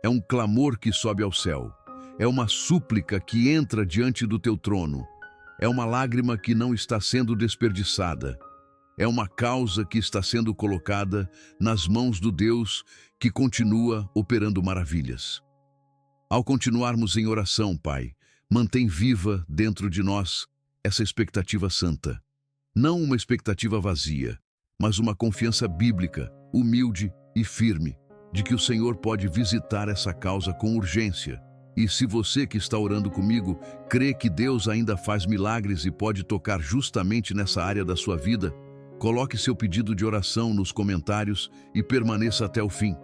É um clamor que sobe ao céu. É uma súplica que entra diante do teu trono. É uma lágrima que não está sendo desperdiçada. É uma causa que está sendo colocada nas mãos do Deus que continua operando maravilhas. Ao continuarmos em oração, Pai, mantém viva dentro de nós essa expectativa santa. Não uma expectativa vazia, mas uma confiança bíblica, humilde e firme, de que o Senhor pode visitar essa causa com urgência. E se você que está orando comigo crê que Deus ainda faz milagres e pode tocar justamente nessa área da sua vida, coloque seu pedido de oração nos comentários e permaneça até o fim.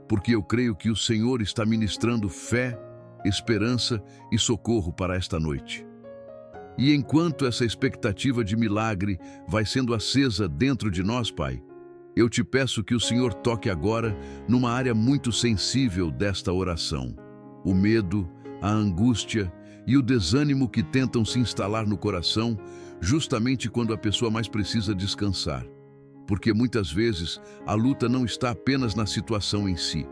Porque eu creio que o Senhor está ministrando fé, esperança e socorro para esta noite. E enquanto essa expectativa de milagre vai sendo acesa dentro de nós, Pai, eu te peço que o Senhor toque agora numa área muito sensível desta oração. O medo, a angústia e o desânimo que tentam se instalar no coração justamente quando a pessoa mais precisa descansar. Porque muitas vezes a luta não está apenas na situação em si.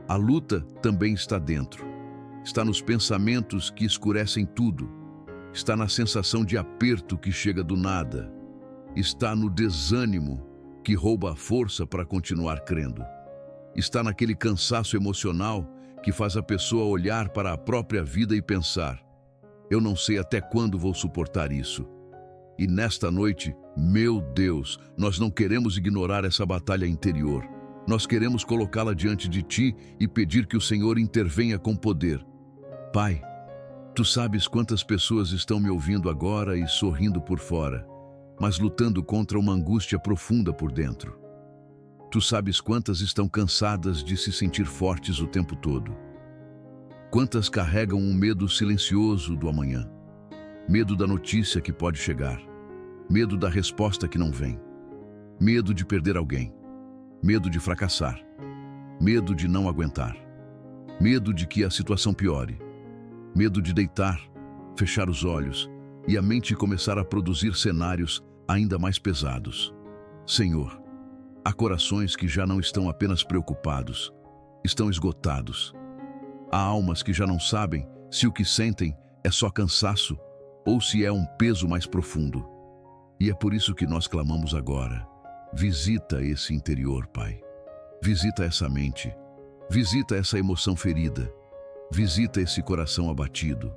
A luta também está dentro. Está nos pensamentos que escurecem tudo. Está na sensação de aperto que chega do nada. Está no desânimo que rouba a força para continuar crendo. Está naquele cansaço emocional que faz a pessoa olhar para a própria vida e pensar: eu não sei até quando vou suportar isso. E nesta noite, meu Deus, nós não queremos ignorar essa batalha interior. Nós queremos colocá-la diante de Ti e pedir que o Senhor intervenha com poder. Pai, Tu sabes quantas pessoas estão me ouvindo agora e sorrindo por fora, mas lutando contra uma angústia profunda por dentro. Tu sabes quantas estão cansadas de se sentir fortes o tempo todo. Quantas carregam um medo silencioso do amanhã. Medo da notícia que pode chegar. Medo da resposta que não vem. Medo de perder alguém. Medo de fracassar. Medo de não aguentar. Medo de que a situação piore. Medo de deitar, fechar os olhos e a mente começar a produzir cenários ainda mais pesados. Senhor, há corações que já não estão apenas preocupados, estão esgotados. Há almas que já não sabem se o que sentem é só cansaço ou se é um peso mais profundo. E é por isso que nós clamamos agora. Visita esse interior, Pai. Visita essa mente. Visita essa emoção ferida. Visita esse coração abatido.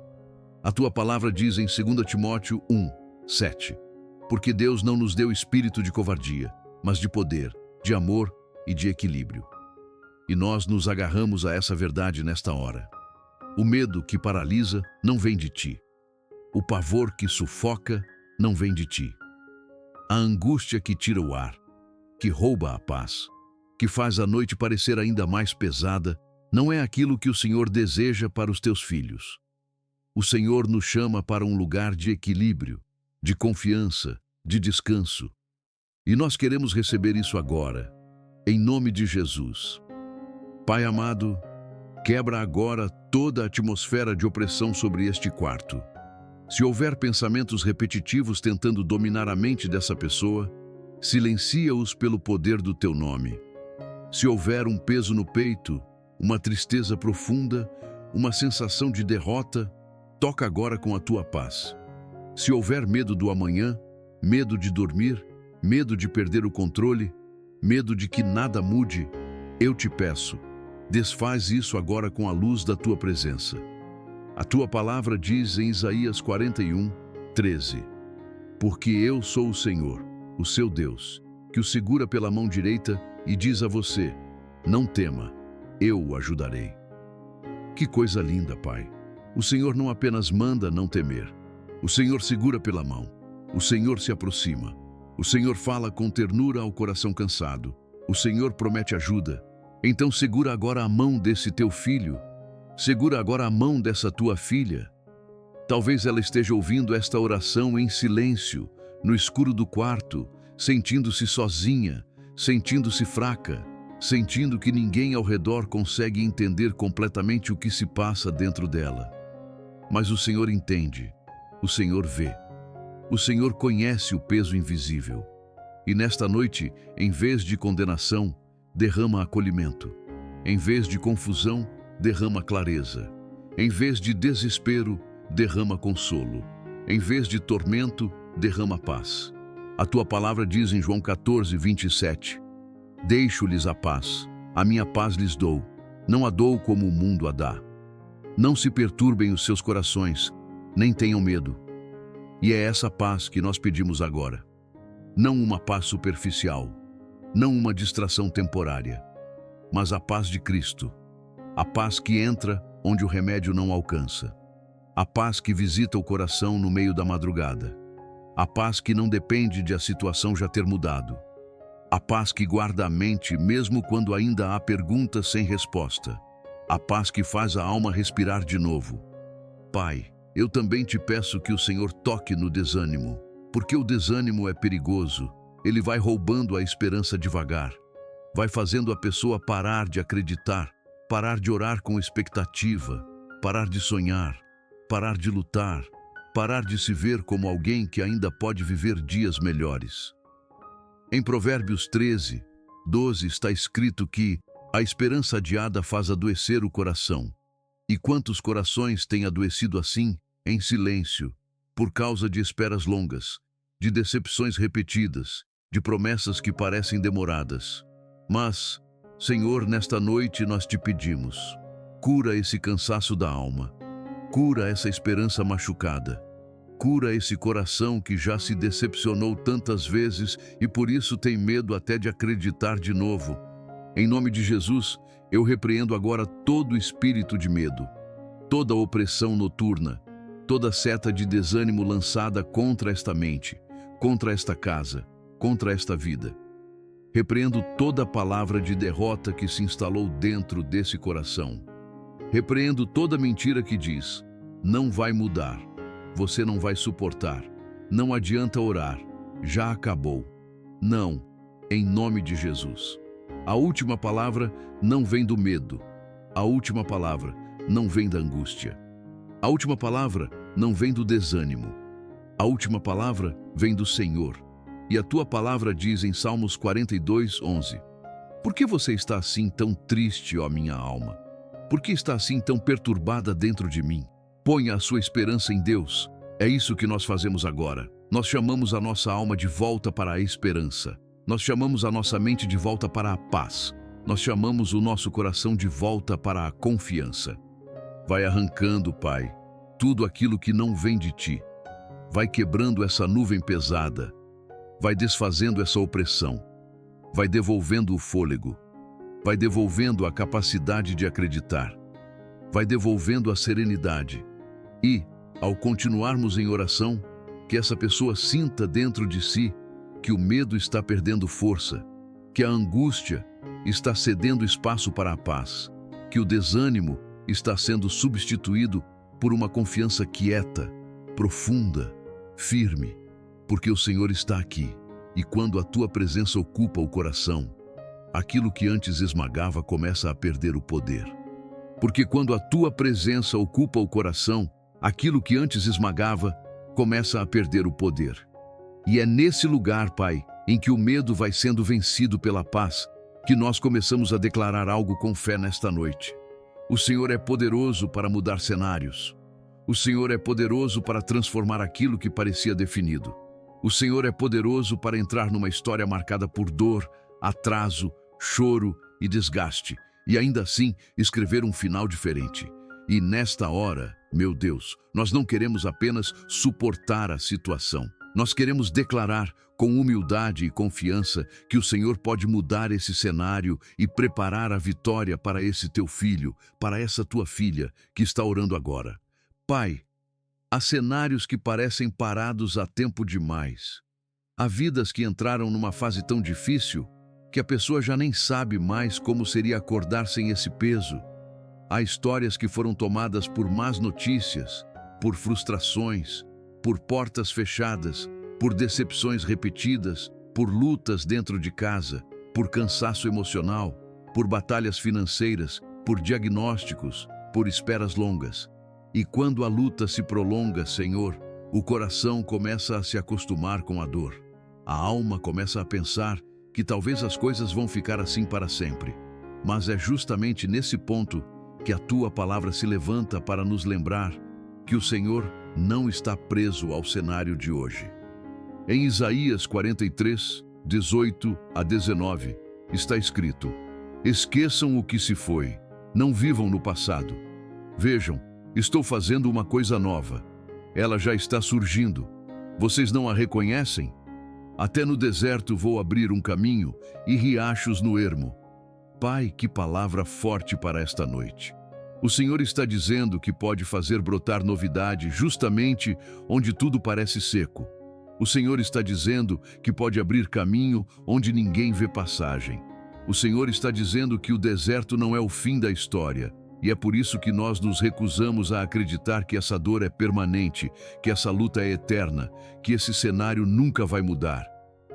A Tua palavra diz em 2 Timóteo 1:7, porque Deus não nos deu espírito de covardia, mas de poder, de amor e de equilíbrio. E nós nos agarramos a essa verdade nesta hora. O medo que paralisa não vem de Ti. O pavor que sufoca não vem de Ti. A angústia que tira o ar, que rouba a paz, que faz a noite parecer ainda mais pesada, não é aquilo que o Senhor deseja para os Teus filhos. O Senhor nos chama para um lugar de equilíbrio, de confiança, de descanso. E nós queremos receber isso agora, em nome de Jesus. Pai amado, quebra agora toda a atmosfera de opressão sobre este quarto. Se houver pensamentos repetitivos tentando dominar a mente dessa pessoa, silencia-os pelo poder do Teu nome. Se houver um peso no peito, uma tristeza profunda, uma sensação de derrota, toca agora com a Tua paz. Se houver medo do amanhã, medo de dormir, medo de perder o controle, medo de que nada mude, eu te peço, desfaz isso agora com a luz da Tua presença. A Tua palavra diz em Isaías 41:13, porque eu sou o Senhor, o seu Deus, que o segura pela mão direita e diz a você, não tema, eu o ajudarei. Que coisa linda, Pai. O Senhor não apenas manda não temer. O Senhor segura pela mão. O Senhor se aproxima. O Senhor fala com ternura ao coração cansado. O Senhor promete ajuda. Então segura agora a mão desse teu filho. Segura agora a mão dessa tua filha. Talvez ela esteja ouvindo esta oração em silêncio, no escuro do quarto, sentindo-se sozinha, sentindo-se fraca, sentindo que ninguém ao redor consegue entender completamente o que se passa dentro dela. Mas o Senhor entende, o Senhor vê, o Senhor conhece o peso invisível. E nesta noite, em vez de condenação, derrama acolhimento. Em vez de confusão, derrama clareza. Em vez de desespero, derrama consolo. Em vez de tormento, derrama paz. A Tua palavra diz em João 14:27, deixo-lhes a paz, a minha paz lhes dou, não a dou como o mundo a dá. Não se perturbem os seus corações, nem tenham medo. E é essa paz que nós pedimos agora. Não uma paz superficial, não uma distração temporária, mas a paz de Cristo. A paz que entra onde o remédio não alcança. A paz que visita o coração no meio da madrugada. A paz que não depende de a situação já ter mudado. A paz que guarda a mente mesmo quando ainda há perguntas sem resposta. A paz que faz a alma respirar de novo. Pai, eu também te peço que o Senhor toque no desânimo, porque o desânimo é perigoso. Ele vai roubando a esperança devagar. Vai fazendo a pessoa parar de acreditar, parar de orar com expectativa, parar de sonhar, parar de lutar, parar de se ver como alguém que ainda pode viver dias melhores. Em Provérbios 13:12 está escrito que a esperança adiada faz adoecer o coração. E quantos corações têm adoecido assim, em silêncio, por causa de esperas longas, de decepções repetidas, de promessas que parecem demoradas. Mas, Senhor, nesta noite nós te pedimos, cura esse cansaço da alma, cura essa esperança machucada, cura esse coração que já se decepcionou tantas vezes e por isso tem medo até de acreditar de novo. Em nome de Jesus, eu repreendo agora todo espírito de medo, toda opressão noturna, toda seta de desânimo lançada contra esta mente, contra esta casa, contra esta vida. Repreendo toda palavra de derrota que se instalou dentro desse coração. Repreendo toda mentira que diz: não vai mudar, você não vai suportar, não adianta orar, já acabou. Não, em nome de Jesus. A última palavra não vem do medo. A última palavra não vem da angústia. A última palavra não vem do desânimo. A última palavra vem do Senhor. E a tua palavra diz em Salmos 42:11: por que você está assim tão triste, ó minha alma? Por que está assim tão perturbada dentro de mim? Ponha a sua esperança em Deus. É isso que nós fazemos agora. Nós chamamos a nossa alma de volta para a esperança. Nós chamamos a nossa mente de volta para a paz. Nós chamamos o nosso coração de volta para a confiança. Vai arrancando, Pai, tudo aquilo que não vem de Ti. Vai quebrando essa nuvem pesada. Vai desfazendo essa opressão. Vai devolvendo o fôlego. Vai devolvendo a capacidade de acreditar. Vai devolvendo a serenidade. E, ao continuarmos em oração, que essa pessoa sinta dentro de si que o medo está perdendo força, que a angústia está cedendo espaço para a paz, que o desânimo está sendo substituído por uma confiança quieta, profunda, firme, porque o Senhor está aqui. E quando a tua presença ocupa o coração, aquilo que antes esmagava começa a perder o poder. Porque quando a tua presença ocupa o coração, aquilo que antes esmagava começa a perder o poder. E é nesse lugar, Pai, em que o medo vai sendo vencido pela paz, que nós começamos a declarar algo com fé nesta noite. O Senhor é poderoso para mudar cenários. O Senhor é poderoso para transformar aquilo que parecia definido. O Senhor é poderoso para entrar numa história marcada por dor, atraso, choro e desgaste, e ainda assim escrever um final diferente. E nesta hora, meu Deus, nós não queremos apenas suportar a situação. Nós queremos declarar com humildade e confiança que o Senhor pode mudar esse cenário e preparar a vitória para esse teu filho, para essa tua filha que está orando agora. Pai, há cenários que parecem parados há tempo demais. Há vidas que entraram numa fase tão difícil que a pessoa já nem sabe mais como seria acordar sem esse peso. Há histórias que foram tomadas por más notícias, por frustrações, por portas fechadas, por decepções repetidas, por lutas dentro de casa, por cansaço emocional, por batalhas financeiras, por diagnósticos, por esperas longas. E quando a luta se prolonga, Senhor, o coração começa a se acostumar com a dor. A alma começa a pensar que talvez as coisas vão ficar assim para sempre. Mas é justamente nesse ponto que a tua palavra se levanta para nos lembrar que o Senhor não está preso ao cenário de hoje. Em Isaías 43, 18 a 19, está escrito: esqueçam o que se foi, não vivam no passado. Vejam, estou fazendo uma coisa nova. Ela já está surgindo. Vocês não a reconhecem? Até no deserto vou abrir um caminho e riachos no ermo. Pai, que palavra forte para esta noite. O Senhor está dizendo que pode fazer brotar novidade justamente onde tudo parece seco. O Senhor está dizendo que pode abrir caminho onde ninguém vê passagem. O Senhor está dizendo que o deserto não é o fim da história. E é por isso que nós nos recusamos a acreditar que essa dor é permanente, que essa luta é eterna, que esse cenário nunca vai mudar.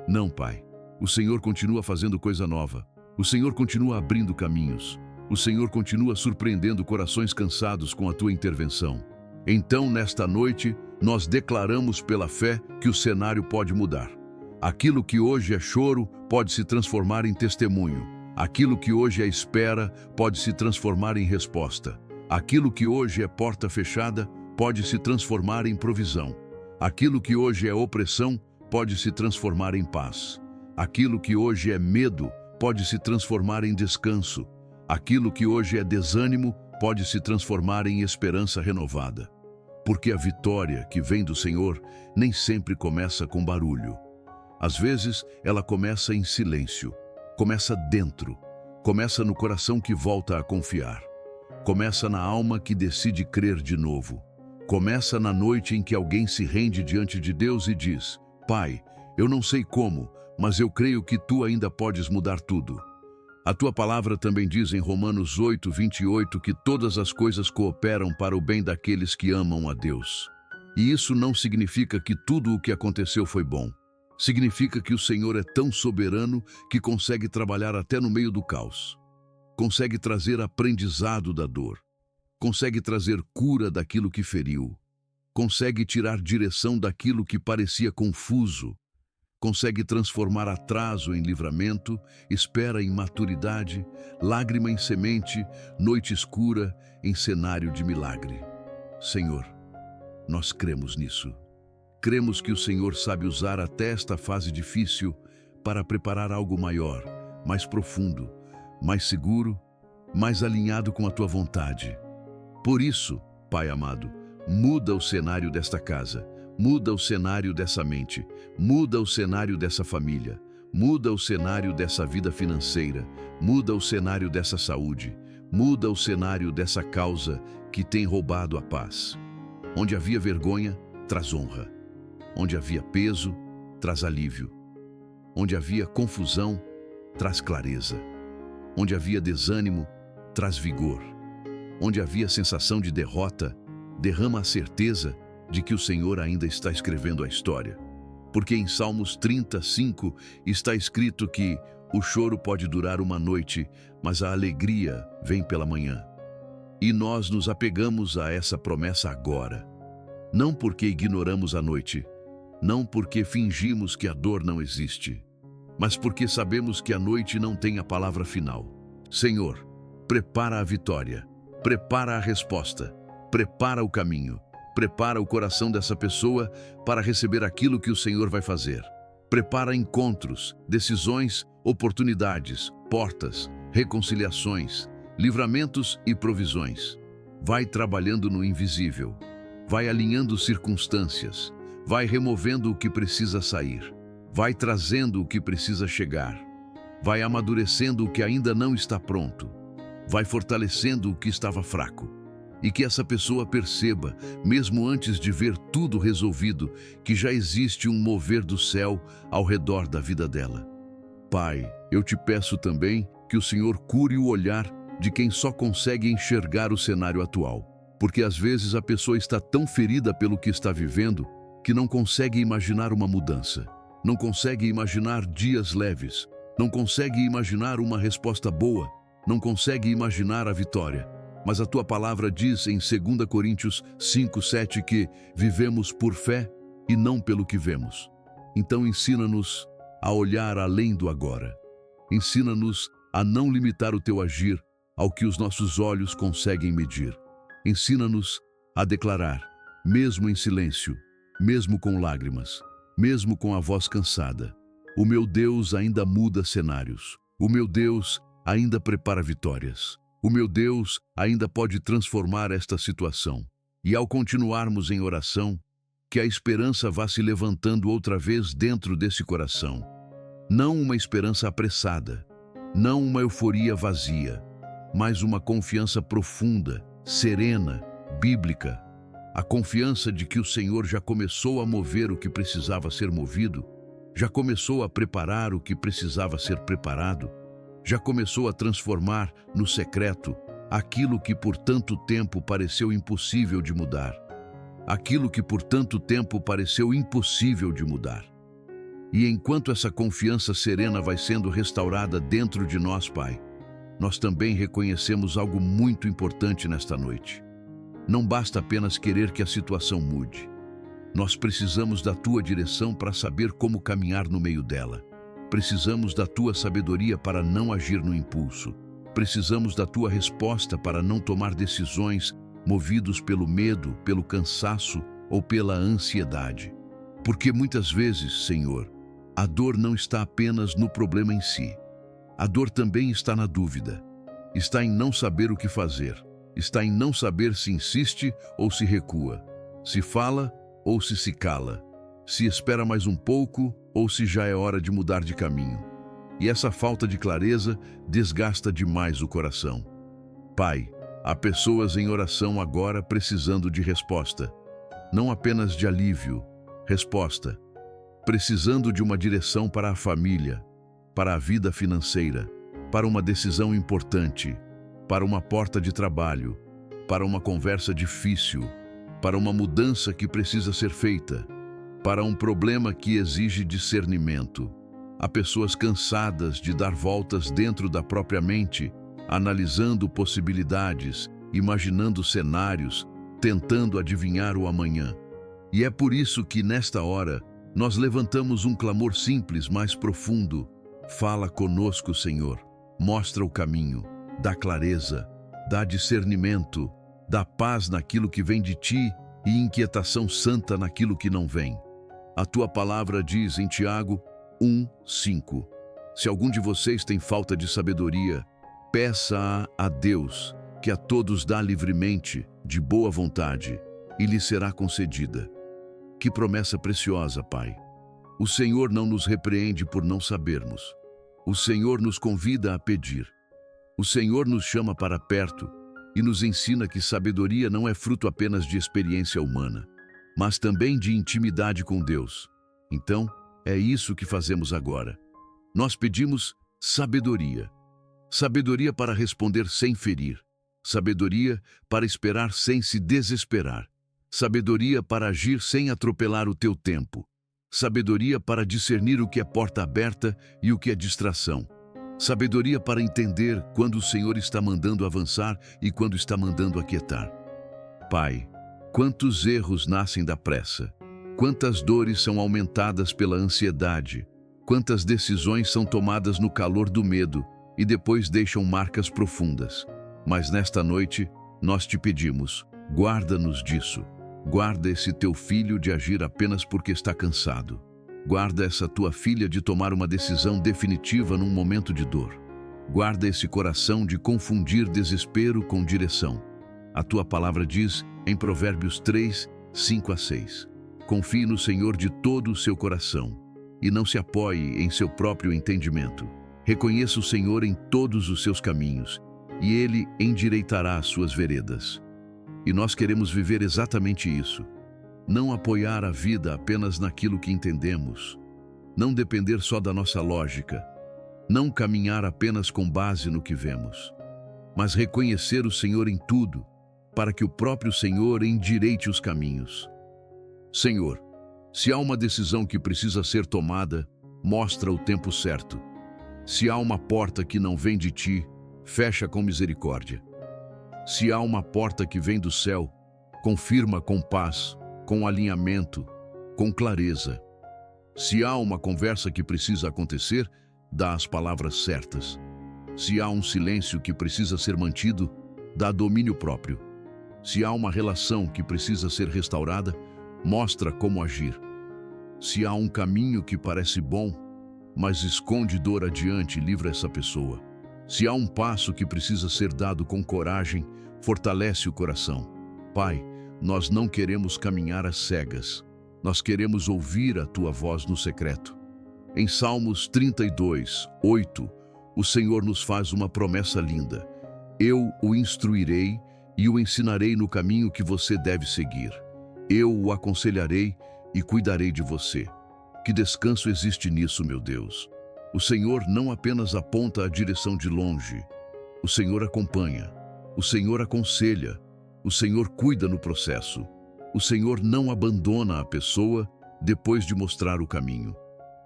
Não, Pai. O Senhor continua fazendo coisa nova. O Senhor continua abrindo caminhos. O Senhor continua surpreendendo corações cansados com a tua intervenção. Então, nesta noite, nós declaramos pela fé que o cenário pode mudar. Aquilo que hoje é choro pode se transformar em testemunho. Aquilo que hoje é espera pode se transformar em resposta. Aquilo que hoje é porta fechada pode se transformar em provisão. Aquilo que hoje é opressão pode se transformar em paz. Aquilo que hoje é medo pode se transformar em descanso. Aquilo que hoje é desânimo pode se transformar em esperança renovada. Porque a vitória que vem do Senhor nem sempre começa com barulho. Às vezes, ela começa em silêncio, começa dentro, começa no coração que volta a confiar, começa na alma que decide crer de novo, começa na noite em que alguém se rende diante de Deus e diz: Pai, eu não sei como, mas eu creio que Tu ainda podes mudar tudo. A Tua palavra também diz em Romanos 8:28 que todas as coisas cooperam para o bem daqueles que amam a Deus. E isso não significa que tudo o que aconteceu foi bom. Significa que o Senhor é tão soberano que consegue trabalhar até no meio do caos. Consegue trazer aprendizado da dor. Consegue trazer cura daquilo que feriu. Consegue tirar direção daquilo que parecia confuso. Consegue transformar atraso em livramento, espera em maturidade, lágrima em semente, noite escura em cenário de milagre. Senhor, nós cremos nisso. Cremos que o Senhor sabe usar até esta fase difícil para preparar algo maior, mais profundo, mais seguro, mais alinhado com a Tua vontade. Por isso, Pai amado, muda o cenário desta casa, muda o cenário dessa mente, muda o cenário dessa família, muda o cenário dessa vida financeira, muda o cenário dessa saúde, muda o cenário dessa causa que tem roubado a paz. Onde havia vergonha, traz honra. Onde havia peso, traz alívio. Onde havia confusão, traz clareza. Onde havia desânimo, traz vigor. Onde havia sensação de derrota, derrama a certeza de que o Senhor ainda está escrevendo a história. Porque em Salmos 35 está escrito que o choro pode durar uma noite, mas a alegria vem pela manhã. E nós nos apegamos a essa promessa agora. Não porque ignoramos a noite, não porque fingimos que a dor não existe, mas porque sabemos que a noite não tem a palavra final. Senhor, prepara a vitória, prepara a resposta, prepara o caminho, prepara o coração dessa pessoa para receber aquilo que o Senhor vai fazer. Prepara encontros, decisões, oportunidades, portas, reconciliações, livramentos e provisões. Vai trabalhando no invisível, vai alinhando circunstâncias, vai removendo o que precisa sair, vai trazendo o que precisa chegar, vai amadurecendo o que ainda não está pronto, vai fortalecendo o que estava fraco. E que essa pessoa perceba, mesmo antes de ver tudo resolvido, que já existe um mover do céu ao redor da vida dela. Pai, eu te peço também que o Senhor cure o olhar de quem só consegue enxergar o cenário atual. Porque às vezes a pessoa está tão ferida pelo que está vivendo que não consegue imaginar uma mudança, não consegue imaginar dias leves, não consegue imaginar uma resposta boa, não consegue imaginar a vitória. Mas a Tua palavra diz em 2 Coríntios 5:7 que vivemos por fé e não pelo que vemos. Então ensina-nos a olhar além do agora. Ensina-nos a não limitar o Teu agir ao que os nossos olhos conseguem medir. Ensina-nos a declarar, mesmo em silêncio, mesmo com lágrimas, mesmo com a voz cansada: o meu Deus ainda muda cenários. O meu Deus ainda prepara vitórias. O meu Deus ainda pode transformar esta situação. E ao continuarmos em oração, que a esperança vá se levantando outra vez dentro desse coração. Não uma esperança apressada, não uma euforia vazia, mas uma confiança profunda, serena, bíblica. A confiança de que o Senhor já começou a mover o que precisava ser movido, já começou a preparar o que precisava ser preparado, já começou a transformar no secreto aquilo que por tanto tempo pareceu impossível de mudar. Aquilo que por tanto tempo pareceu impossível de mudar. E enquanto essa confiança serena vai sendo restaurada dentro de nós, Pai, nós também reconhecemos algo muito importante nesta noite. Não basta apenas querer que a situação mude. Nós precisamos da Tua direção para saber como caminhar no meio dela. Precisamos da Tua sabedoria para não agir no impulso. Precisamos da Tua resposta para não tomar decisões movidos pelo medo, pelo cansaço ou pela ansiedade. Porque muitas vezes, Senhor, A dor não está apenas no problema em si. A dor também está na dúvida. Está em não saber o que fazer. Está em não saber se insiste ou se recua. Se fala ou se cala. Se espera mais um pouco ou se já é hora de mudar de caminho. E essa falta de clareza desgasta demais o coração. Pai, há pessoas em oração agora precisando de resposta. Não apenas de alívio, resposta. Precisando de uma direção para a família, para a vida financeira, para uma decisão importante, para uma porta de trabalho, para uma conversa difícil, para uma mudança que precisa ser feita, para um problema que exige discernimento. Há pessoas cansadas de dar voltas dentro da própria mente, analisando possibilidades, imaginando cenários, tentando adivinhar o amanhã. E é por isso que, nesta hora, nós levantamos um clamor simples, mas profundo. Fala conosco, Senhor. Mostra o caminho, dá clareza, dá discernimento, dá paz naquilo que vem de Ti e inquietação santa naquilo que não vem. A Tua palavra diz em Tiago 1:5. Se algum de vocês tem falta de sabedoria, peça-a a Deus, que a todos dá livremente, de boa vontade, e lhe será concedida. Que promessa preciosa, Pai! O Senhor não nos repreende por não sabermos. O Senhor nos convida a pedir. O Senhor nos chama para perto e nos ensina que sabedoria não é fruto apenas de experiência humana, mas também de intimidade com Deus. Então, é isso que fazemos agora. Nós pedimos sabedoria. Sabedoria para responder sem ferir. Sabedoria para esperar sem se desesperar. Sabedoria para agir sem atropelar o teu tempo. Sabedoria para discernir o que é porta aberta e o que é distração. Sabedoria para entender quando o Senhor está mandando avançar e quando está mandando aquietar. Pai, quantos erros nascem da pressa. Quantas dores são aumentadas pela ansiedade. Quantas decisões são tomadas no calor do medo e depois deixam marcas profundas. Mas nesta noite, nós te pedimos, guarda-nos disso. Guarda esse teu filho de agir apenas porque está cansado. Guarda essa tua filha de tomar uma decisão definitiva num momento de dor. Guarda esse coração de confundir desespero com direção. A tua palavra diz em Provérbios 3:5-6. Confie no Senhor de todo o seu coração e não se apoie em seu próprio entendimento. Reconheça o Senhor em todos os seus caminhos e Ele endireitará as suas veredas. E nós queremos viver exatamente isso. Não apoiar a vida apenas naquilo que entendemos. Não depender só da nossa lógica. Não caminhar apenas com base no que vemos. Mas reconhecer o Senhor em tudo, para que o próprio Senhor endireite os caminhos. Senhor, se há uma decisão que precisa ser tomada, mostra o tempo certo. Se há uma porta que não vem de Ti, fecha com misericórdia. Se há uma porta que vem do céu, confirma com paz, com alinhamento, com clareza. Se há uma conversa que precisa acontecer, dá as palavras certas. Se há um silêncio que precisa ser mantido, dá domínio próprio. Se há uma relação que precisa ser restaurada, mostra como agir. Se há um caminho que parece bom, mas esconde dor adiante, livra essa pessoa. Se há um passo que precisa ser dado com coragem, fortalece o coração. Pai, nós não queremos caminhar às cegas. Nós queremos ouvir a Tua voz no secreto. Em Salmos 32:8, o Senhor nos faz uma promessa linda. Eu o instruirei e o ensinarei no caminho que você deve seguir. Eu o aconselharei e cuidarei de você. Que descanso existe nisso, meu Deus! O Senhor não apenas aponta a direção de longe. O Senhor acompanha. O Senhor aconselha. O Senhor cuida no processo. O Senhor não abandona a pessoa depois de mostrar o caminho.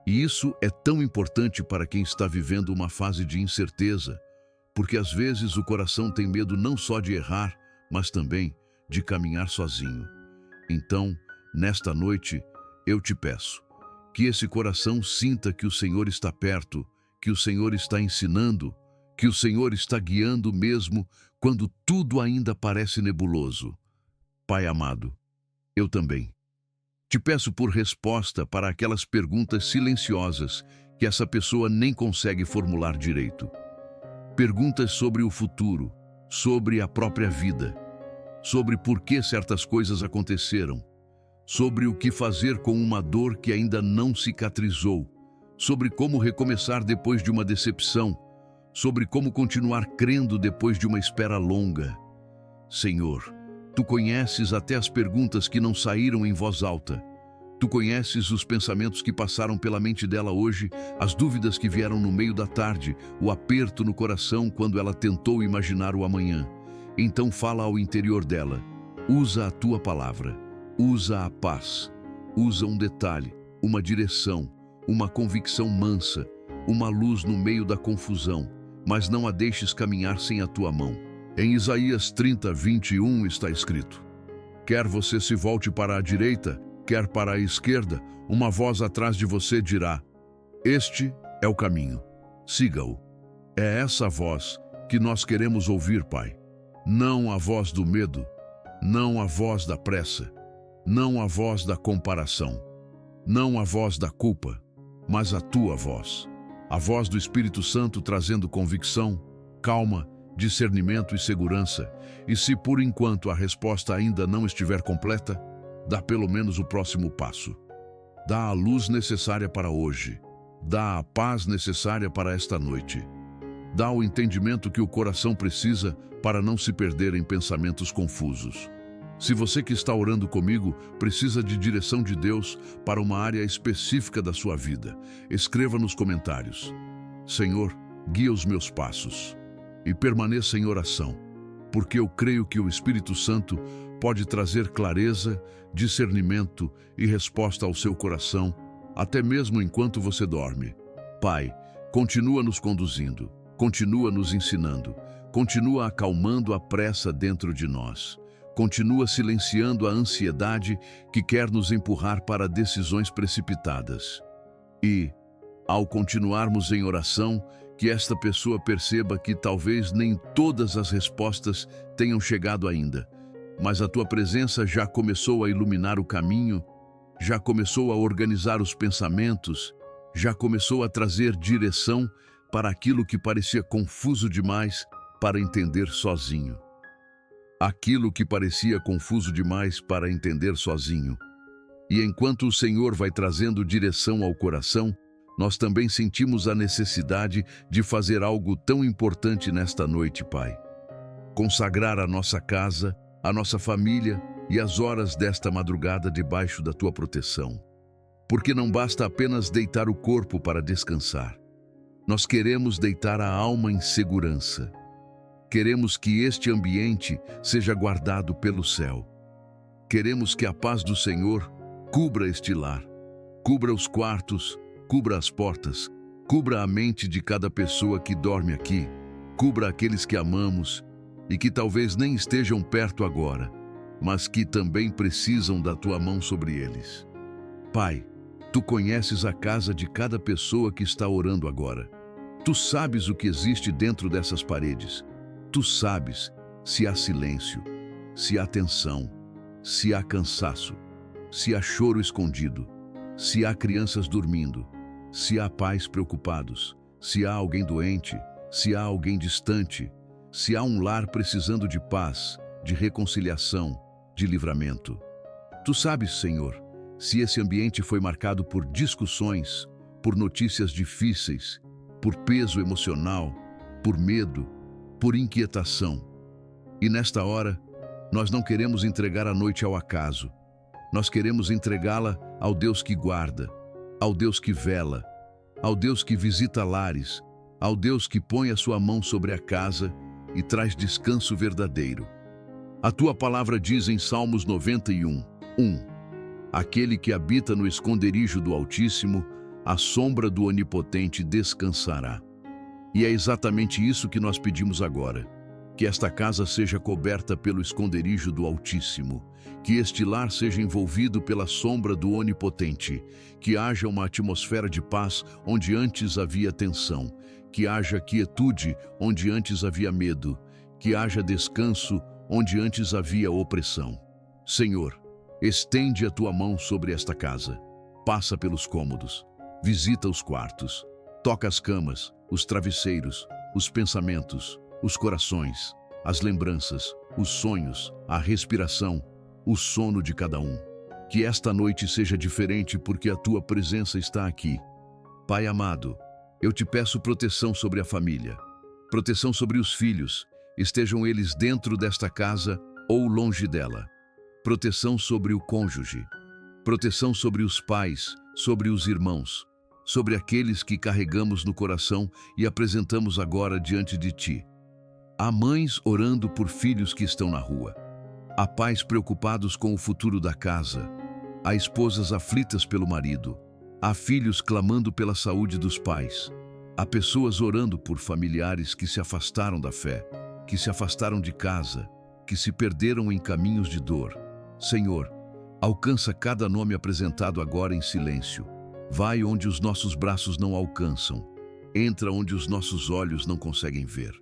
E isso é tão importante para quem está vivendo uma fase de incerteza, porque às vezes o coração tem medo não só de errar, mas também de caminhar sozinho. Então, nesta noite, eu te peço que esse coração sinta que o Senhor está perto, que o Senhor está ensinando, que o Senhor está guiando mesmo quando tudo ainda parece nebuloso. Pai amado, eu também. Te peço por resposta para aquelas perguntas silenciosas que essa pessoa nem consegue formular direito. Perguntas sobre o futuro, sobre a própria vida, sobre por que certas coisas aconteceram, sobre o que fazer com uma dor que ainda não cicatrizou, sobre como recomeçar depois de uma decepção, sobre como continuar crendo depois de uma espera longa. Senhor, Tu conheces até as perguntas que não saíram em voz alta. Tu conheces os pensamentos que passaram pela mente dela hoje, as dúvidas que vieram no meio da tarde, o aperto no coração quando ela tentou imaginar o amanhã. Então fala ao interior dela. Usa a Tua palavra. Usa a paz. Usa um detalhe, uma direção, uma convicção mansa, uma luz no meio da confusão, mas não a deixes caminhar sem a Tua mão. Em Isaías 30:21 está escrito: quer você se volte para a direita, quer para a esquerda, uma voz atrás de você dirá: este é o caminho, siga-o. É essa voz que nós queremos ouvir, Pai. Não a voz do medo, não a voz da pressa, não a voz da comparação, não a voz da culpa, mas a Tua voz. A voz do Espírito Santo trazendo convicção, calma, discernimento e segurança. E se por enquanto a resposta ainda não estiver completa, dá pelo menos o próximo passo. Dá a luz necessária para hoje. Dá a paz necessária para esta noite. Dá o entendimento que o coração precisa para não se perder em pensamentos confusos. Se você que está orando comigo precisa de direção de Deus para uma área específica da sua vida, escreva nos comentários: Senhor, guia os meus passos. E permaneça em oração, porque eu creio que o Espírito Santo pode trazer clareza, discernimento e resposta ao seu coração, até mesmo enquanto você dorme. Pai, continua nos conduzindo, continua nos ensinando, continua acalmando a pressa dentro de nós, continua silenciando a ansiedade que quer nos empurrar para decisões precipitadas. E, ao continuarmos em oração, que esta pessoa perceba que talvez nem todas as respostas tenham chegado ainda, mas a Tua presença já começou a iluminar o caminho, já começou a organizar os pensamentos, já começou a trazer direção para aquilo que parecia confuso demais para entender sozinho. Aquilo que parecia confuso demais para entender sozinho. E enquanto o Senhor vai trazendo direção ao coração, nós também sentimos a necessidade de fazer algo tão importante nesta noite, Pai. Consagrar a nossa casa, a nossa família e as horas desta madrugada debaixo da Tua proteção. Porque não basta apenas deitar o corpo para descansar. Nós queremos deitar a alma em segurança. Queremos que este ambiente seja guardado pelo céu. Queremos que a paz do Senhor cubra este lar, cubra os quartos, cubra as portas, cubra a mente de cada pessoa que dorme aqui, cubra aqueles que amamos e que talvez nem estejam perto agora, mas que também precisam da Tua mão sobre eles. Pai, Tu conheces a casa de cada pessoa que está orando agora. Tu sabes o que existe dentro dessas paredes. Tu sabes se há silêncio, se há tensão, se há cansaço, se há choro escondido, se há crianças dormindo, se há pais preocupados, se há alguém doente, se há alguém distante, se há um lar precisando de paz, de reconciliação, de livramento. Tu sabes, Senhor, se esse ambiente foi marcado por discussões, por notícias difíceis, por peso emocional, por medo, por inquietação. E nesta hora, nós não queremos entregar a noite ao acaso. Nós queremos entregá-la ao Deus que guarda, ao Deus que vela, ao Deus que visita lares, ao Deus que põe a sua mão sobre a casa e traz descanso verdadeiro. A Tua palavra diz em Salmos 91:1: Aquele que habita no esconderijo do Altíssimo, à sombra do Onipotente descansará. E é exatamente isso que nós pedimos agora. Que esta casa seja coberta pelo esconderijo do Altíssimo, que este lar seja envolvido pela sombra do Onipotente, que haja uma atmosfera de paz onde antes havia tensão, que haja quietude onde antes havia medo, que haja descanso onde antes havia opressão. Senhor, Estende a tua mão sobre esta casa. Passa pelos cômodos. Visita os quartos. Toca as camas, os travesseiros, os pensamentos, os corações, as lembranças, os sonhos, a respiração, o sono de cada um. Que esta noite seja diferente porque a tua presença está aqui. Pai amado, eu te peço proteção sobre a família, proteção sobre os filhos, estejam eles dentro desta casa ou longe dela. Proteção sobre o cônjuge, proteção sobre os pais, sobre os irmãos, sobre aqueles que carregamos no coração e apresentamos agora diante de ti. Há mães orando por filhos que estão na rua. Há pais preocupados com o futuro da casa. Há esposas aflitas pelo marido. Há filhos clamando pela saúde dos pais. Há pessoas orando por familiares que se afastaram da fé, que se afastaram de casa, que se perderam em caminhos de dor. Senhor, alcança cada nome apresentado agora em silêncio. Vai onde os nossos braços não alcançam. Entra onde os nossos olhos não conseguem ver.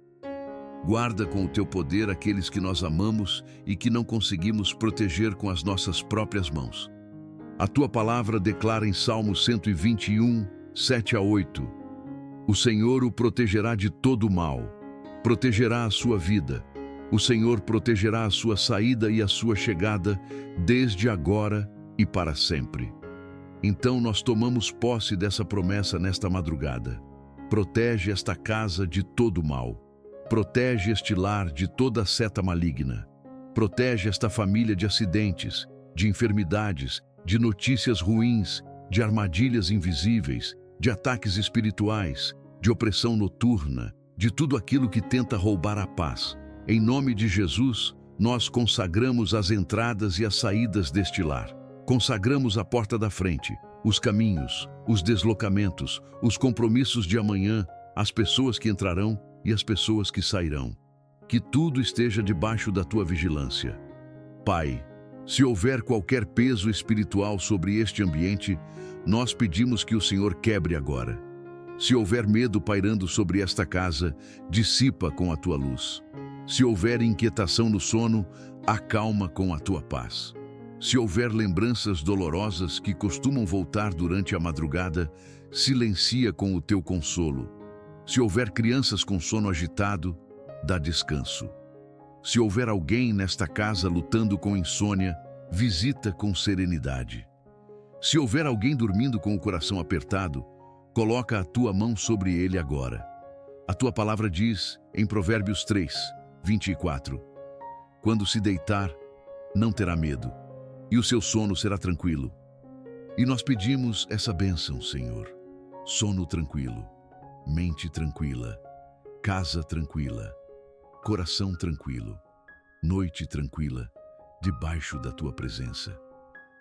Guarda com o teu poder aqueles que nós amamos e que não conseguimos proteger com as nossas próprias mãos. A tua palavra declara em Salmo 121, 7 a 8. O Senhor o protegerá de todo o mal, protegerá a sua vida. O Senhor protegerá a sua saída e a sua chegada, desde agora e para sempre. Então nós tomamos posse dessa promessa nesta madrugada. Protege esta casa de todo o mal. Protege este lar de toda seta maligna. Protege esta família de acidentes, de enfermidades, de notícias ruins, de armadilhas invisíveis, de ataques espirituais, de opressão noturna, de tudo aquilo que tenta roubar a paz. Em nome de Jesus, nós consagramos as entradas e as saídas deste lar. Consagramos a porta da frente, os caminhos, os deslocamentos, os compromissos de amanhã, as pessoas que entrarão e as pessoas que sairão. Que tudo esteja debaixo da tua vigilância. Pai, se houver qualquer peso espiritual sobre este ambiente, nós pedimos que o Senhor quebre agora. Se houver medo pairando sobre esta casa, dissipa com a tua luz. Se houver inquietação no sono, acalma com a tua paz. Se houver lembranças dolorosas que costumam voltar durante a madrugada, silencia com o teu consolo. Se houver crianças com sono agitado, dá descanso. Se houver alguém nesta casa lutando com insônia, visita com serenidade. Se houver alguém dormindo com o coração apertado, coloca a tua mão sobre ele agora. A tua palavra diz, em Provérbios 3, 24, quando se deitar, não terá medo, e o seu sono será tranquilo. E nós pedimos essa bênção, Senhor. Sono tranquilo, mente tranquila, casa tranquila, coração tranquilo, noite tranquila, debaixo da tua presença.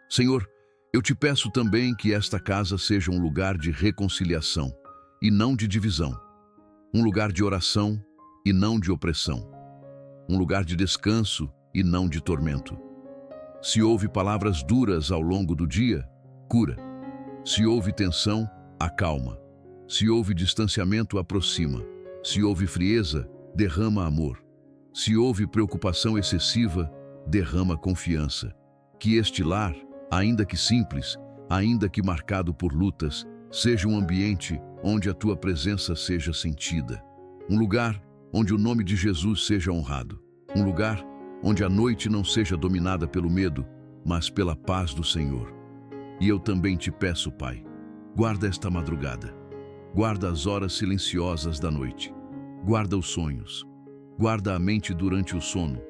Senhor, eu te peço também que esta casa seja um lugar de reconciliação e não de divisão, um lugar de oração e não de opressão, um lugar de descanso e não de tormento. Se houve palavras duras ao longo do dia, cura. Se houve tensão, acalma. Se houve distanciamento, aproxima. Se houve frieza, derrama amor. Se houve preocupação excessiva, derrama confiança. Que este lar, ainda que simples, ainda que marcado por lutas, seja um ambiente onde a tua presença seja sentida. Um lugar onde o nome de Jesus seja honrado. Um lugar onde a noite não seja dominada pelo medo, mas pela paz do Senhor. E eu também te peço, Pai, guarda esta madrugada. Guarda as horas silenciosas da noite. Guarda os sonhos. Guarda a mente durante o sono.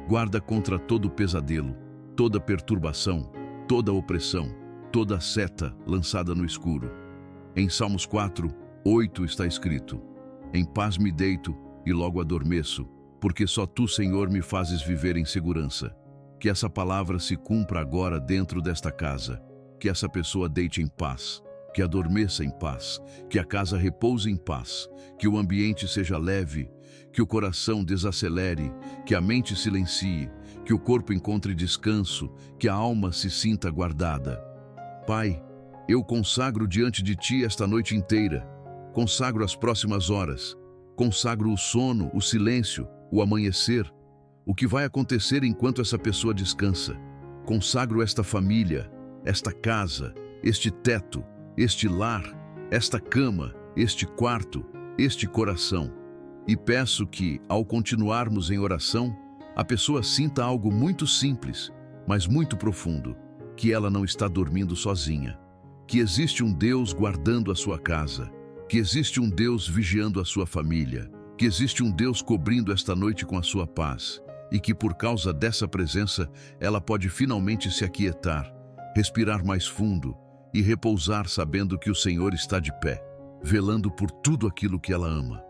Guarda contra todo pesadelo, toda perturbação, toda opressão, toda seta lançada no escuro. Em Salmos 4, 8 está escrito: em paz me deito e logo adormeço, porque só tu, Senhor, me fazes viver em segurança. Que essa palavra se cumpra agora dentro desta casa. Que essa pessoa deite em paz, que adormeça em paz, que a casa repouse em paz, que o ambiente seja leve, que o coração desacelere, que a mente silencie, que o corpo encontre descanso, que a alma se sinta guardada. Pai, eu consagro diante de ti esta noite inteira, consagro as próximas horas, consagro o sono, o silêncio, o amanhecer, o que vai acontecer enquanto essa pessoa descansa. consagro esta família, esta casa, este teto, este lar, esta cama, este quarto, este coração. E peço que, ao continuarmos em oração, a pessoa sinta algo muito simples, mas muito profundo, que ela não está dormindo sozinha, que existe um Deus guardando a sua casa, que existe um Deus vigiando a sua família, que existe um Deus cobrindo esta noite com a sua paz, e que por causa dessa presença ela pode finalmente se aquietar, respirar mais fundo e repousar sabendo que o Senhor está de pé, velando por tudo aquilo que ela ama.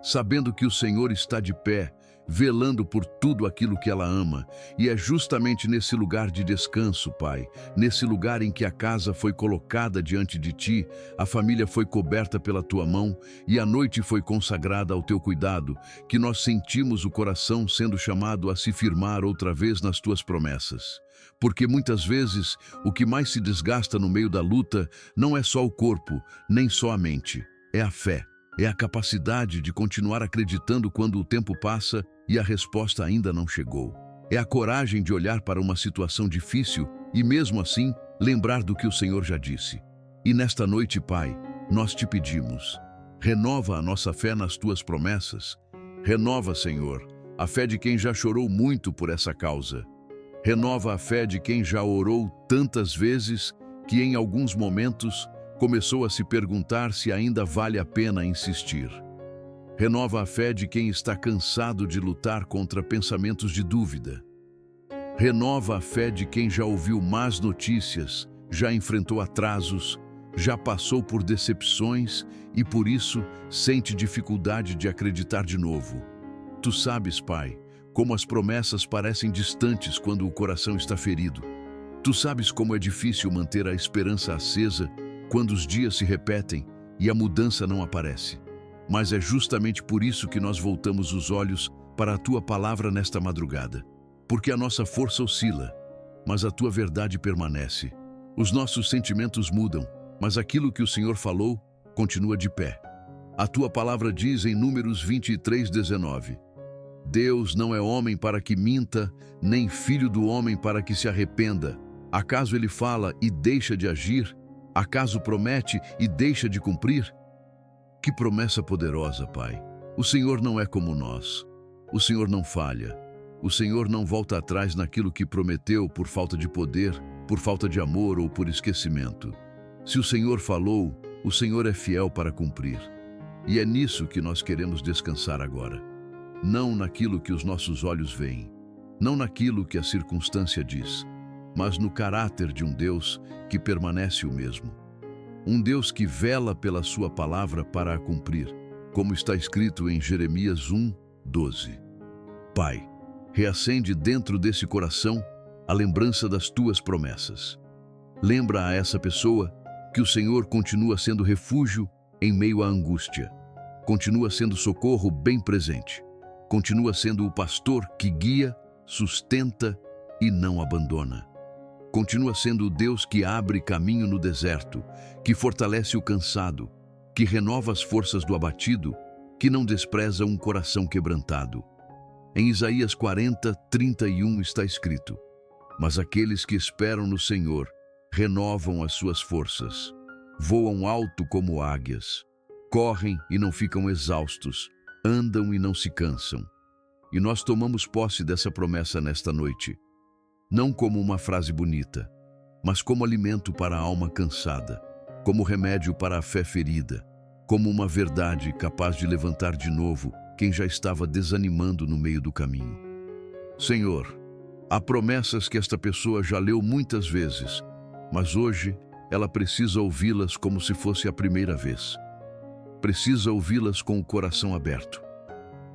Sabendo que o Senhor está de pé, velando por tudo aquilo que ela ama, e é justamente nesse lugar de descanso, Pai, nesse lugar em que a casa foi colocada diante de Ti, a família foi coberta pela Tua mão e a noite foi consagrada ao Teu cuidado, que nós sentimos o coração sendo chamado a se firmar outra vez nas Tuas promessas. Porque muitas vezes o que mais se desgasta no meio da luta não é só o corpo, nem só a mente, é a fé. É a capacidade de continuar acreditando quando o tempo passa e a resposta ainda não chegou. É a coragem de olhar para uma situação difícil e, mesmo assim, lembrar do que o Senhor já disse. E nesta noite, Pai, nós te pedimos, renova a nossa fé nas tuas promessas. Renova, Senhor, a fé de quem já chorou muito por essa causa. Renova a fé de quem já orou tantas vezes que, em alguns momentos, começou a se perguntar se ainda vale a pena insistir. Renova a fé de quem está cansado de lutar contra pensamentos de dúvida. Renova a fé de quem já ouviu más notícias, já enfrentou atrasos, já passou por decepções e, por isso, sente dificuldade de acreditar de novo. Tu sabes, Pai, como as promessas parecem distantes quando o coração está ferido. Tu sabes como é difícil manter a esperança acesa quando os dias se repetem e a mudança não aparece. Mas é justamente por isso que nós voltamos os olhos para a Tua palavra nesta madrugada. Porque a nossa força oscila, mas a Tua verdade permanece. Os nossos sentimentos mudam, mas aquilo que o Senhor falou continua de pé. A Tua palavra diz em Números 23:19: Deus não é homem para que minta, nem filho do homem para que se arrependa. Acaso ele fala e deixa de agir? Acaso promete e deixa de cumprir? Que promessa poderosa, Pai! O Senhor não é como nós. O Senhor não falha. O Senhor não volta atrás naquilo que prometeu por falta de poder, por falta de amor ou por esquecimento. Se o Senhor falou, o Senhor é fiel para cumprir. E é nisso que nós queremos descansar agora. Não naquilo que os nossos olhos veem, não naquilo que a circunstância diz, mas no caráter de um Deus que permanece o mesmo. Um Deus que vela pela sua palavra para a cumprir, como está escrito em Jeremias 1:12. Pai, reacende dentro desse coração a lembrança das tuas promessas. Lembra a essa pessoa que o Senhor continua sendo refúgio em meio à angústia, continua sendo socorro bem presente, continua sendo o pastor que guia, sustenta e não abandona. Continua sendo o Deus que abre caminho no deserto, que fortalece o cansado, que renova as forças do abatido, que não despreza um coração quebrantado. Em Isaías 40:31 está escrito: Mas aqueles que esperam no Senhor renovam as suas forças, voam alto como águias, correm e não ficam exaustos, andam e não se cansam. E nós tomamos posse dessa promessa nesta noite, não como uma frase bonita, mas como alimento para a alma cansada, como remédio para a fé ferida, como uma verdade capaz de levantar de novo quem já estava desanimando no meio do caminho. Senhor, há promessas que esta pessoa já leu muitas vezes, mas hoje ela precisa ouvi-las como se fosse a primeira vez. Precisa ouvi-las com o coração aberto.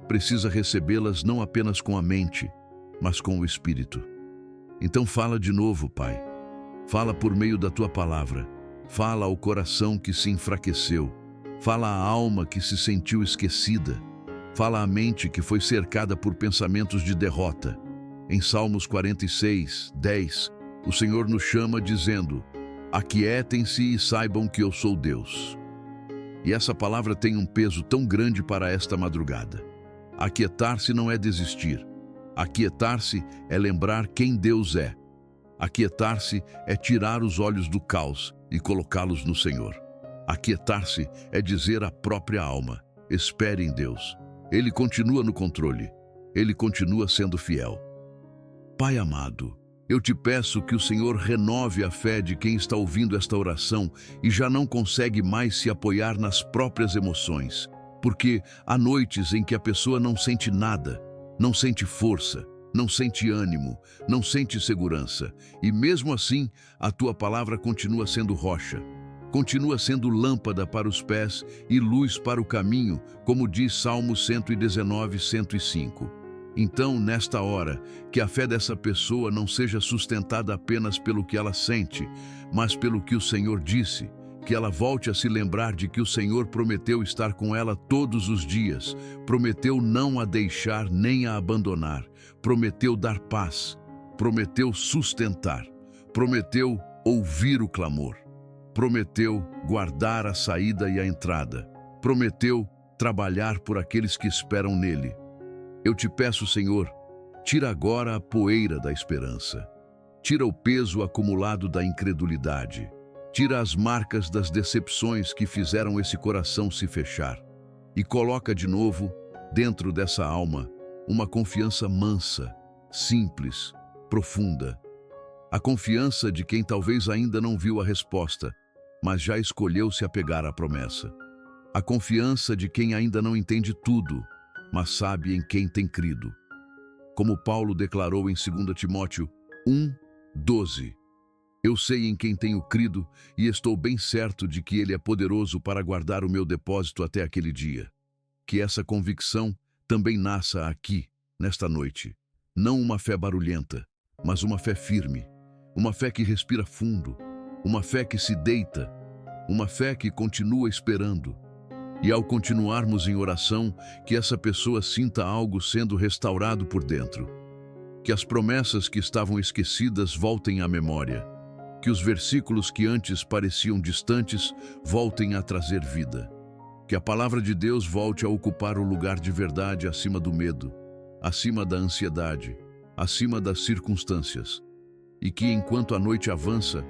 Precisa recebê-las não apenas com a mente, mas com o Espírito. Então fala de novo, Pai. Fala por meio da Tua palavra. Fala ao coração que se enfraqueceu. Fala à alma que se sentiu esquecida. Fala à mente que foi cercada por pensamentos de derrota. Em Salmos 46:10, o Senhor nos chama dizendo: Aquietem-se e saibam que eu sou Deus. E essa palavra tem um peso tão grande para esta madrugada. Aquietar-se não é desistir. Aquietar-se é lembrar quem Deus é. Aquietar-se é tirar os olhos do caos e colocá-los no Senhor. Aquietar-se é dizer à própria alma: espere em Deus. Ele continua no controle. Ele continua sendo fiel. Pai amado, eu te peço que o Senhor renove a fé de quem está ouvindo esta oração e já não consegue mais se apoiar nas próprias emoções, porque há noites em que a pessoa não sente nada, não sente força, não sente ânimo, não sente segurança, e mesmo assim a tua palavra continua sendo rocha, continua sendo lâmpada para os pés e luz para o caminho, como diz Salmo 119, 105. Então, nesta hora, que a fé dessa pessoa não seja sustentada apenas pelo que ela sente, mas pelo que o Senhor disse, que ela volte a se lembrar de que o Senhor prometeu estar com ela todos os dias, prometeu não a deixar nem a abandonar, prometeu dar paz, prometeu sustentar, prometeu ouvir o clamor, prometeu guardar a saída e a entrada, prometeu trabalhar por aqueles que esperam nele. Eu te peço, Senhor, tira agora a poeira da esperança, tira o peso acumulado da incredulidade, tira as marcas das decepções que fizeram esse coração se fechar e coloca de novo, dentro dessa alma, uma confiança mansa, simples, profunda. A confiança de quem talvez ainda não viu a resposta, mas já escolheu se apegar à promessa. A confiança de quem ainda não entende tudo, mas sabe em quem tem crido. Como Paulo declarou em 2 Timóteo 1:12, eu sei em quem tenho crido e estou bem certo de que ele é poderoso para guardar o meu depósito até aquele dia. Que essa convicção também nasça aqui, nesta noite. Não uma fé barulhenta, mas uma fé firme, uma fé que respira fundo, uma fé que se deita, uma fé que continua esperando. E ao continuarmos em oração, que essa pessoa sinta algo sendo restaurado por dentro. Que as promessas que estavam esquecidas voltem à memória. Que os versículos que antes pareciam distantes voltem a trazer vida. Que a palavra de Deus volte a ocupar o lugar de verdade acima do medo, acima da ansiedade, acima das circunstâncias. E que enquanto a noite avança,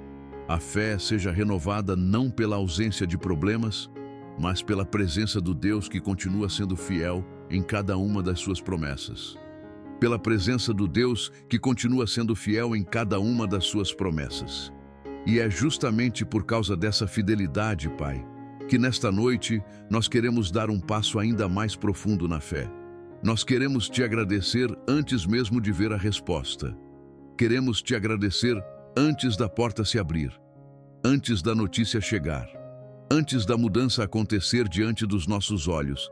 a fé seja renovada não pela ausência de problemas, mas pela presença do Deus que continua sendo fiel em cada uma das suas promessas. Pela presença do Deus que continua sendo fiel em cada uma das suas promessas. E é justamente por causa dessa fidelidade, Pai, que nesta noite nós queremos dar um passo ainda mais profundo na fé. Nós queremos te agradecer antes mesmo de ver a resposta. Queremos te agradecer antes da porta se abrir, antes da notícia chegar, antes da mudança acontecer diante dos nossos olhos,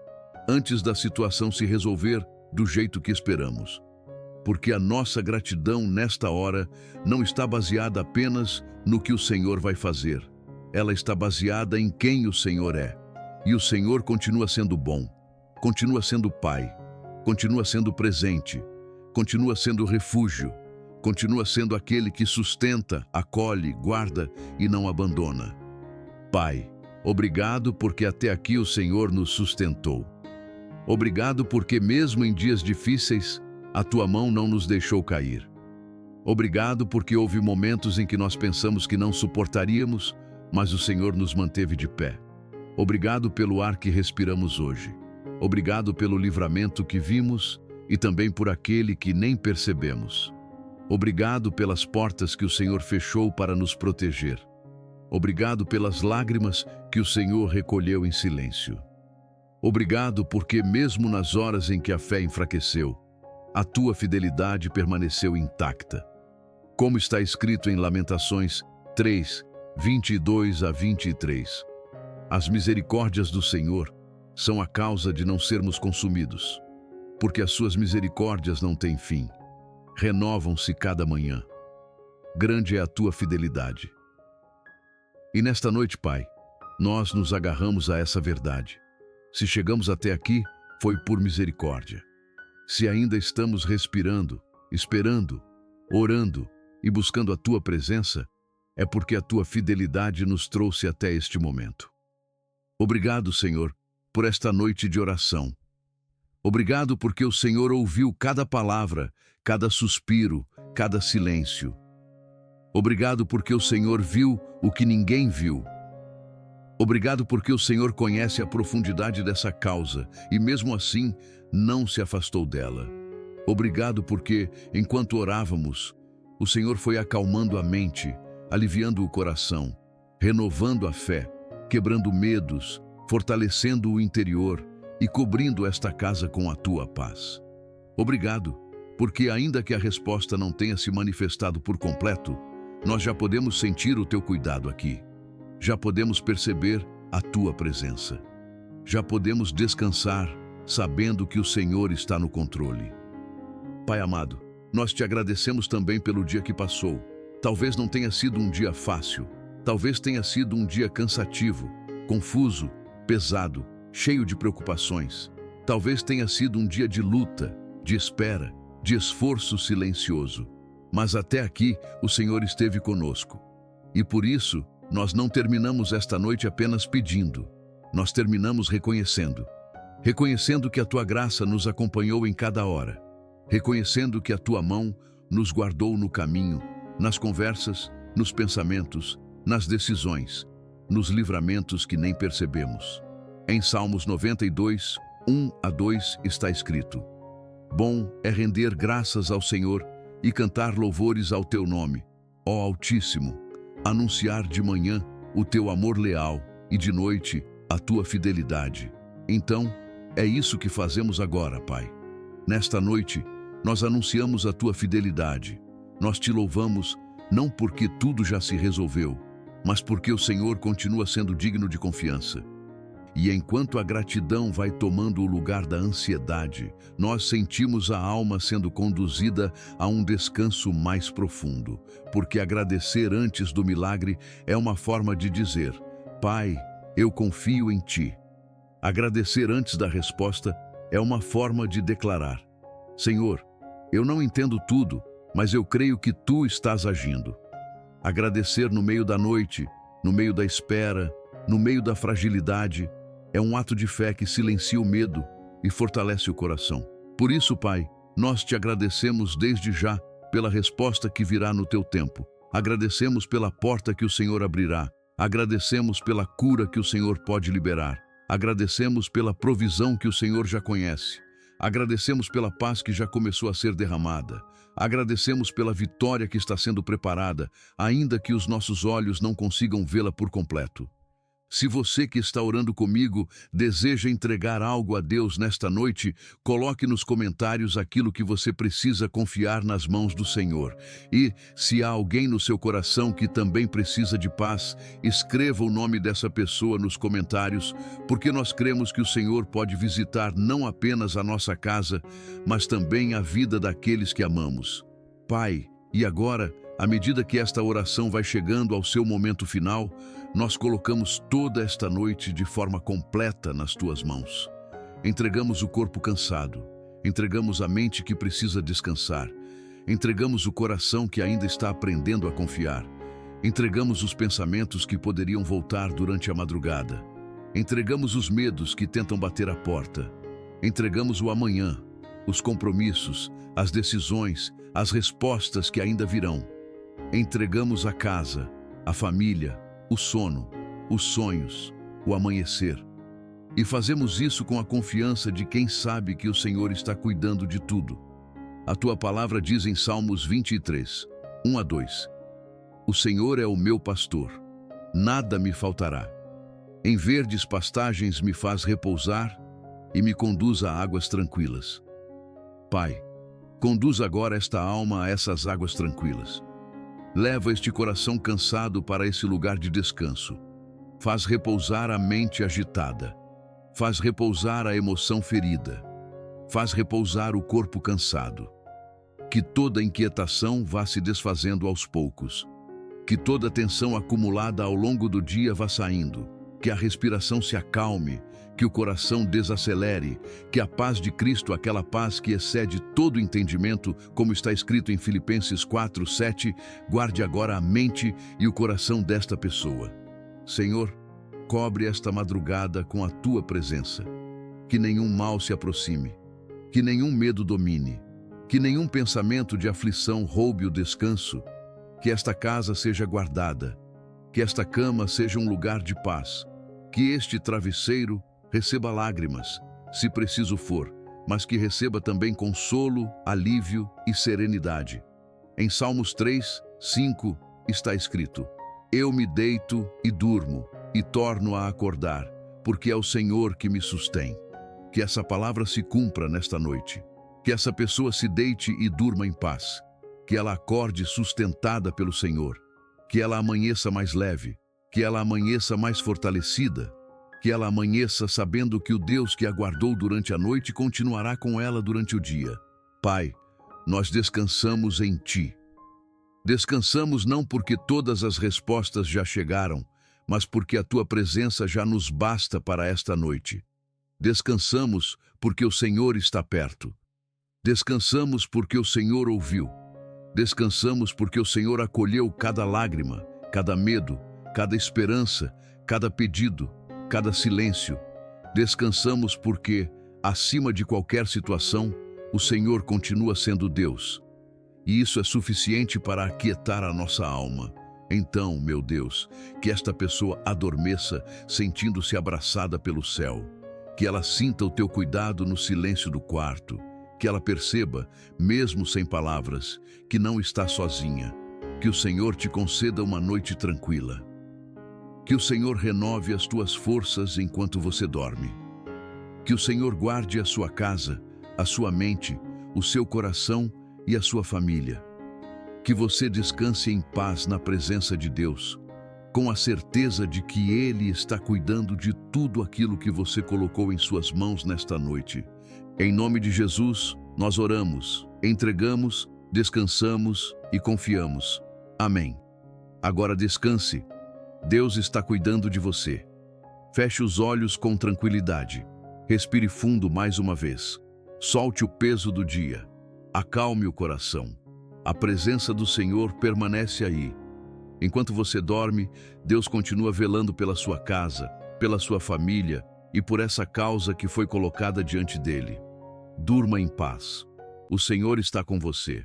antes da situação se resolver do jeito que esperamos. Porque a nossa gratidão nesta hora não está baseada apenas no que o Senhor vai fazer. Ela está baseada em quem o Senhor é. E o Senhor continua sendo bom, continua sendo Pai, continua sendo presente, continua sendo refúgio, continua sendo aquele que sustenta, acolhe, guarda e não abandona. Pai, obrigado porque até aqui o Senhor nos sustentou. Obrigado porque mesmo em dias difíceis, a Tua mão não nos deixou cair. Obrigado porque houve momentos em que nós pensamos que não suportaríamos, mas o Senhor nos manteve de pé. Obrigado pelo ar que respiramos hoje. Obrigado pelo livramento que vimos e também por aquele que nem percebemos. Obrigado pelas portas que o Senhor fechou para nos proteger. Obrigado pelas lágrimas que o Senhor recolheu em silêncio. Obrigado porque mesmo nas horas em que a fé enfraqueceu, a Tua fidelidade permaneceu intacta. Como está escrito em Lamentações 3, 22 a 23. As misericórdias do Senhor são a causa de não sermos consumidos, porque as suas misericórdias não têm fim. Renovam-se cada manhã. Grande é a Tua fidelidade. E nesta noite, Pai, nós nos agarramos a essa verdade. Se chegamos até aqui, foi por misericórdia. Se ainda estamos respirando, esperando, orando e buscando a Tua presença, é porque a Tua fidelidade nos trouxe até este momento. Obrigado, Senhor, por esta noite de oração. Obrigado porque o Senhor ouviu cada palavra, cada suspiro, cada silêncio. Obrigado porque o Senhor viu o que ninguém viu. Obrigado porque o Senhor conhece a profundidade dessa causa e, mesmo assim, não se afastou dela. Obrigado porque, enquanto orávamos, o Senhor foi acalmando a mente, aliviando o coração, renovando a fé, quebrando medos, fortalecendo o interior e cobrindo esta casa com a tua paz. Obrigado, porque ainda que a resposta não tenha se manifestado por completo, nós já podemos sentir o teu cuidado aqui. Já podemos perceber a tua presença. Já podemos descansar, sabendo que o Senhor está no controle. Pai amado, nós te agradecemos também pelo dia que passou. Talvez não tenha sido um dia fácil. Talvez tenha sido um dia cansativo, confuso, pesado, cheio de preocupações. Talvez tenha sido um dia de luta, de espera, de esforço silencioso. Mas até aqui o Senhor esteve conosco. E por isso, nós não terminamos esta noite apenas pedindo. Nós terminamos reconhecendo. Reconhecendo que a tua graça nos acompanhou em cada hora. Reconhecendo que a tua mão nos guardou no caminho, nas conversas, nos pensamentos, nas decisões, nos livramentos que nem percebemos. Em Salmos 92, 1 a 2 está escrito: Bom é render graças ao Senhor e cantar louvores ao teu nome, ó Altíssimo, anunciar de manhã o teu amor leal e de noite a tua fidelidade. Então, é isso que fazemos agora, Pai. Nesta noite, nós anunciamos a tua fidelidade. Nós te louvamos não porque tudo já se resolveu, mas porque o Senhor continua sendo digno de confiança. E enquanto a gratidão vai tomando o lugar da ansiedade, nós sentimos a alma sendo conduzida a um descanso mais profundo, porque agradecer antes do milagre é uma forma de dizer: Pai, eu confio em ti. Agradecer antes da resposta é uma forma de declarar: Senhor, eu não entendo tudo, mas eu creio que tu estás agindo. Agradecer no meio da noite, no meio da espera, no meio da fragilidade, é um ato de fé que silencia o medo e fortalece o coração. Por isso, Pai, nós te agradecemos desde já pela resposta que virá no teu tempo. Agradecemos pela porta que o Senhor abrirá. Agradecemos pela cura que o Senhor pode liberar. Agradecemos pela provisão que o Senhor já conhece. Agradecemos pela paz que já começou a ser derramada. Agradecemos pela vitória que está sendo preparada, ainda que os nossos olhos não consigam vê-la por completo. Se você que está orando comigo deseja entregar algo a Deus nesta noite, coloque nos comentários aquilo que você precisa confiar nas mãos do Senhor. E, se há alguém no seu coração que também precisa de paz, escreva o nome dessa pessoa nos comentários, porque nós cremos que o Senhor pode visitar não apenas a nossa casa, mas também a vida daqueles que amamos. Pai, e agora, à medida que esta oração vai chegando ao seu momento final, nós colocamos toda esta noite de forma completa nas tuas mãos. Entregamos o corpo cansado, entregamos a mente que precisa descansar, entregamos o coração que ainda está aprendendo a confiar, entregamos os pensamentos que poderiam voltar durante a madrugada, entregamos os medos que tentam bater a porta, entregamos o amanhã, os compromissos, as decisões, as respostas que ainda virão. Entregamos a casa, a família, o sono, os sonhos, o amanhecer. E fazemos isso com a confiança de quem sabe que o Senhor está cuidando de tudo. A tua palavra diz em Salmos 23, 1 a 2: O Senhor é o meu pastor, nada me faltará. Em verdes pastagens me faz repousar e me conduz a águas tranquilas. Pai, conduz agora esta alma a essas águas tranquilas. Leva este coração cansado para esse lugar de descanso. Faz repousar a mente agitada. Faz repousar a emoção ferida. Faz repousar o corpo cansado. Que toda inquietação vá se desfazendo aos poucos. Que toda tensão acumulada ao longo do dia vá saindo. Que a respiração se acalme, que o coração desacelere, que a paz de Cristo, aquela paz que excede todo entendimento, como está escrito em Filipenses 4, 7, guarde agora a mente e o coração desta pessoa. Senhor, cobre esta madrugada com a tua presença. Que nenhum mal se aproxime, que nenhum medo domine, que nenhum pensamento de aflição roube o descanso, Que esta casa seja guardada, que esta cama seja um lugar de paz, que este travesseiro receba lágrimas, se preciso for, mas que receba também consolo, alívio e serenidade. Em Salmos 3, 5 está escrito: Eu me deito e durmo, e torno a acordar, porque é o Senhor que me sustém. Que essa palavra se cumpra nesta noite. Que essa pessoa se deite e durma em paz. Que ela acorde sustentada pelo Senhor. Que ela amanheça mais leve. Que ela amanheça mais fortalecida. Que ela amanheça sabendo que o Deus que a guardou durante a noite continuará com ela durante o dia. Pai, nós descansamos em Ti. Descansamos não porque todas as respostas já chegaram, mas porque a Tua presença já nos basta para esta noite. Descansamos porque o Senhor está perto. Descansamos porque o Senhor ouviu. Descansamos porque o Senhor acolheu cada lágrima, cada medo, cada esperança, cada pedido, cada silêncio. Descansamos porque, acima de qualquer situação, o Senhor continua sendo Deus. E isso é suficiente para aquietar a nossa alma. Então, meu Deus, que esta pessoa adormeça sentindo-se abraçada pelo céu. Que ela sinta o Teu cuidado no silêncio do quarto. Que ela perceba, mesmo sem palavras, que não está sozinha. Que o Senhor te conceda uma noite tranquila. Que o Senhor renove as tuas forças enquanto você dorme. Que o Senhor guarde a sua casa, a sua mente, o seu coração e a sua família. Que você descanse em paz na presença de Deus, com a certeza de que Ele está cuidando de tudo aquilo que você colocou em suas mãos nesta noite. Em nome de Jesus, nós oramos, entregamos, descansamos e confiamos. Amém. Agora descanse. Deus está cuidando de você. Feche os olhos com tranquilidade. Respire fundo mais uma vez. Solte o peso do dia. Acalme o coração. A presença do Senhor permanece aí. Enquanto você dorme, Deus continua velando pela sua casa, pela sua família e por essa causa que foi colocada diante dele. Durma em paz. O Senhor está com você.